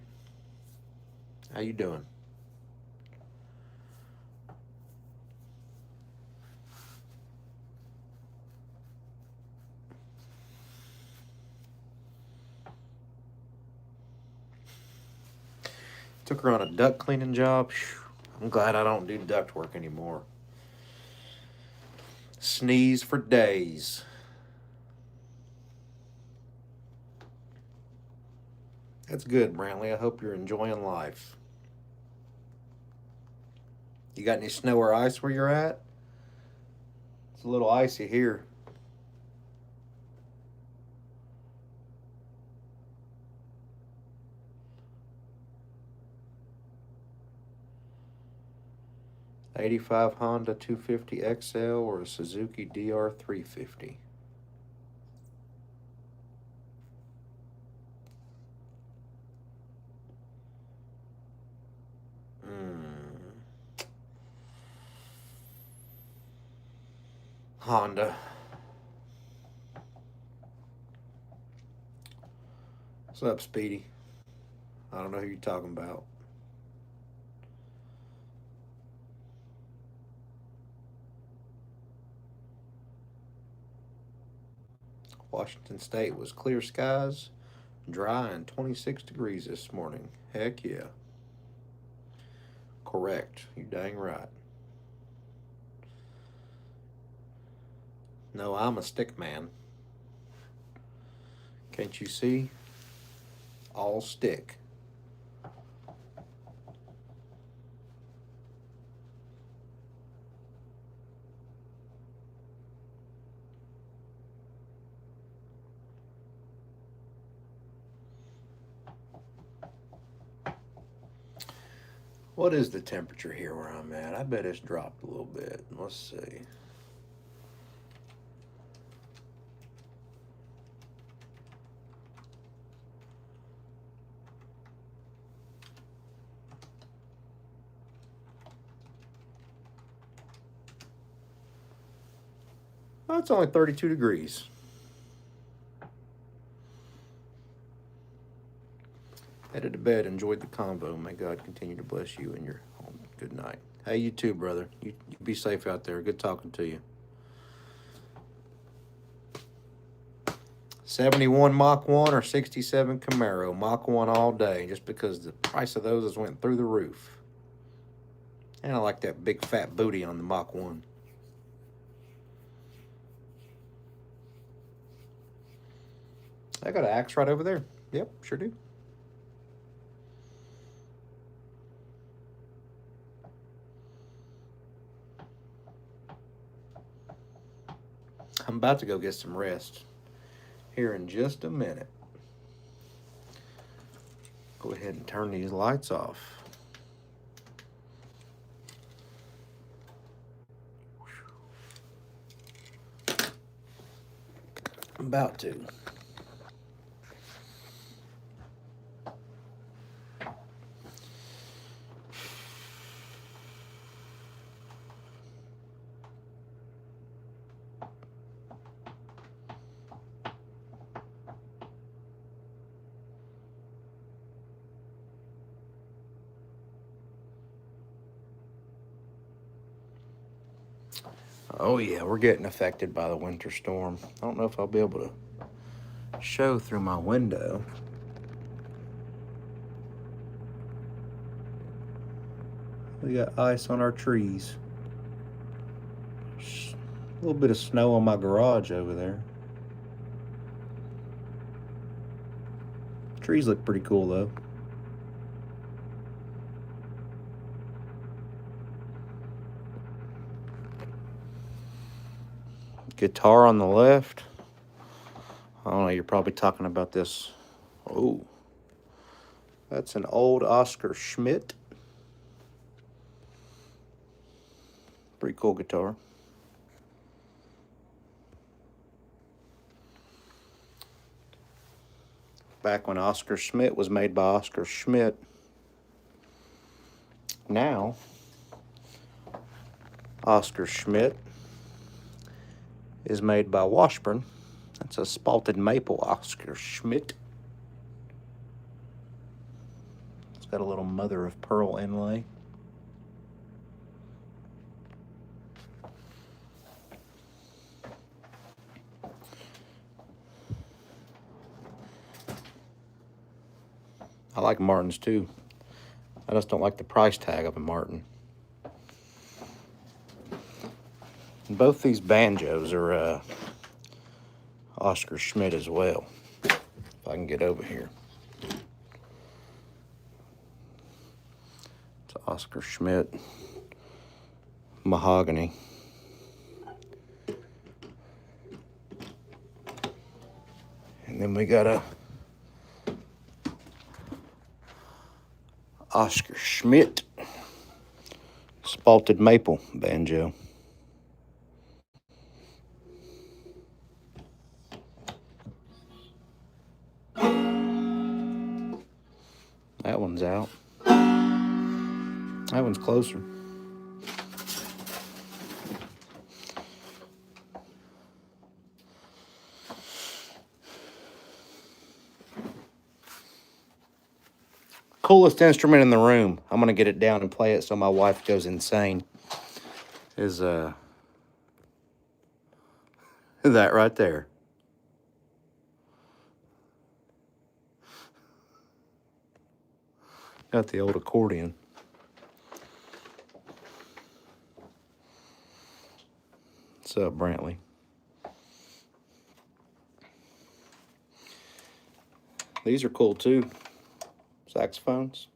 How you doing? Took her on a duct cleaning job. I'm glad I don't do duct work anymore. Sneeze for days. That's good, Brantley. I hope you're enjoying life. You got any snow or ice where you're at? It's a little icy here. '85 Honda 250 XL or a Suzuki DR 350. Honda. What's up, Speedy? I don't know who you're talking about. Washington State was clear skies, dry, and 26 degrees this morning. Heck yeah. Correct. You dang right. No, I'm a stick man. Can't you see? All stick. What is the temperature here where I'm at? I bet it's dropped a little bit. Let's see. Oh, it's only 32 degrees. Headed to bed. Enjoyed the convo. May God continue to bless you and your home. Good night. Hey, you too, brother. You be safe out there. Good talking to you. 71 Mach 1 or 67 Camaro. Mach 1 all day, just because the price of those has went through the roof. And I like that big fat booty on the Mach 1. I got an axe right over there. Yep, sure do. I'm about to go get some rest here in just a minute. Go ahead and turn these lights off. I'm about to. Oh yeah, we're getting affected by the winter storm. I don't know if I'll be able to show through my window. We got ice on our trees. A little bit of snow on my garage over there. Trees look pretty cool though. Guitar on the left. I don't know, you're probably talking about this. Oh, that's an old Oscar Schmidt. Pretty cool guitar. Back when Oscar Schmidt was made by Oscar Schmidt. Now, Oscar Schmidt is made by Washburn. That's a spalted maple Oscar Schmidt. It's got a little mother of pearl inlay. I like Martins too. I just don't like the price tag of a Martin. And both these banjos are Oscar Schmidt as well. If I can get over here. It's Oscar Schmidt mahogany. And then we got a Oscar Schmidt spalted maple banjo. That one's out. That one's closer. Coolest instrument in the room. I'm gonna get it down and play it so my wife goes insane. Is that right there? Got the old accordion. What's up, Brantley? These are cool too. Saxophones.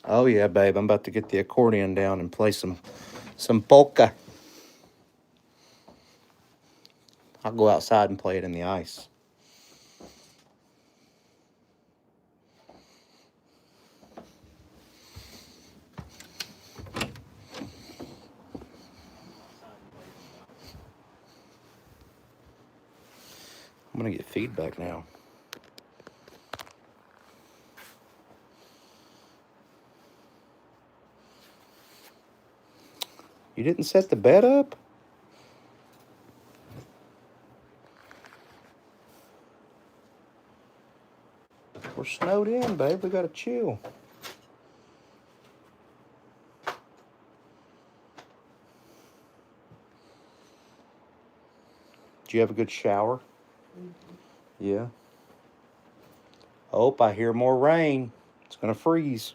Oh yeah, babe, I'm about to get the accordion down and play some polka. I'll go outside and play it in the ice. I'm gonna get feedback now. You didn't set the bed up? We're snowed in, babe. We gotta chill. Did you have a good shower? Mm-hmm. Yeah. Oh, I hear more rain. It's gonna freeze.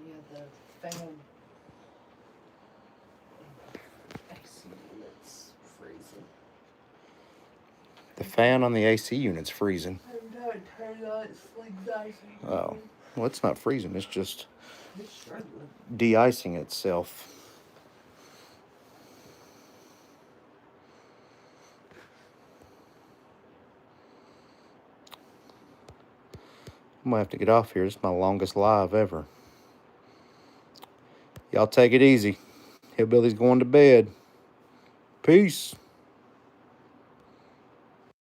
Yeah, the fan. AC unit's freezing. The fan on the AC unit's freezing. I'm not turned on, it's like dicing. Oh, well, it's not freezing. It's just de-icing itself. I'm gonna have to get off here. This is my longest live ever. Y'all take it easy. Hillbilly's going to bed. Peace.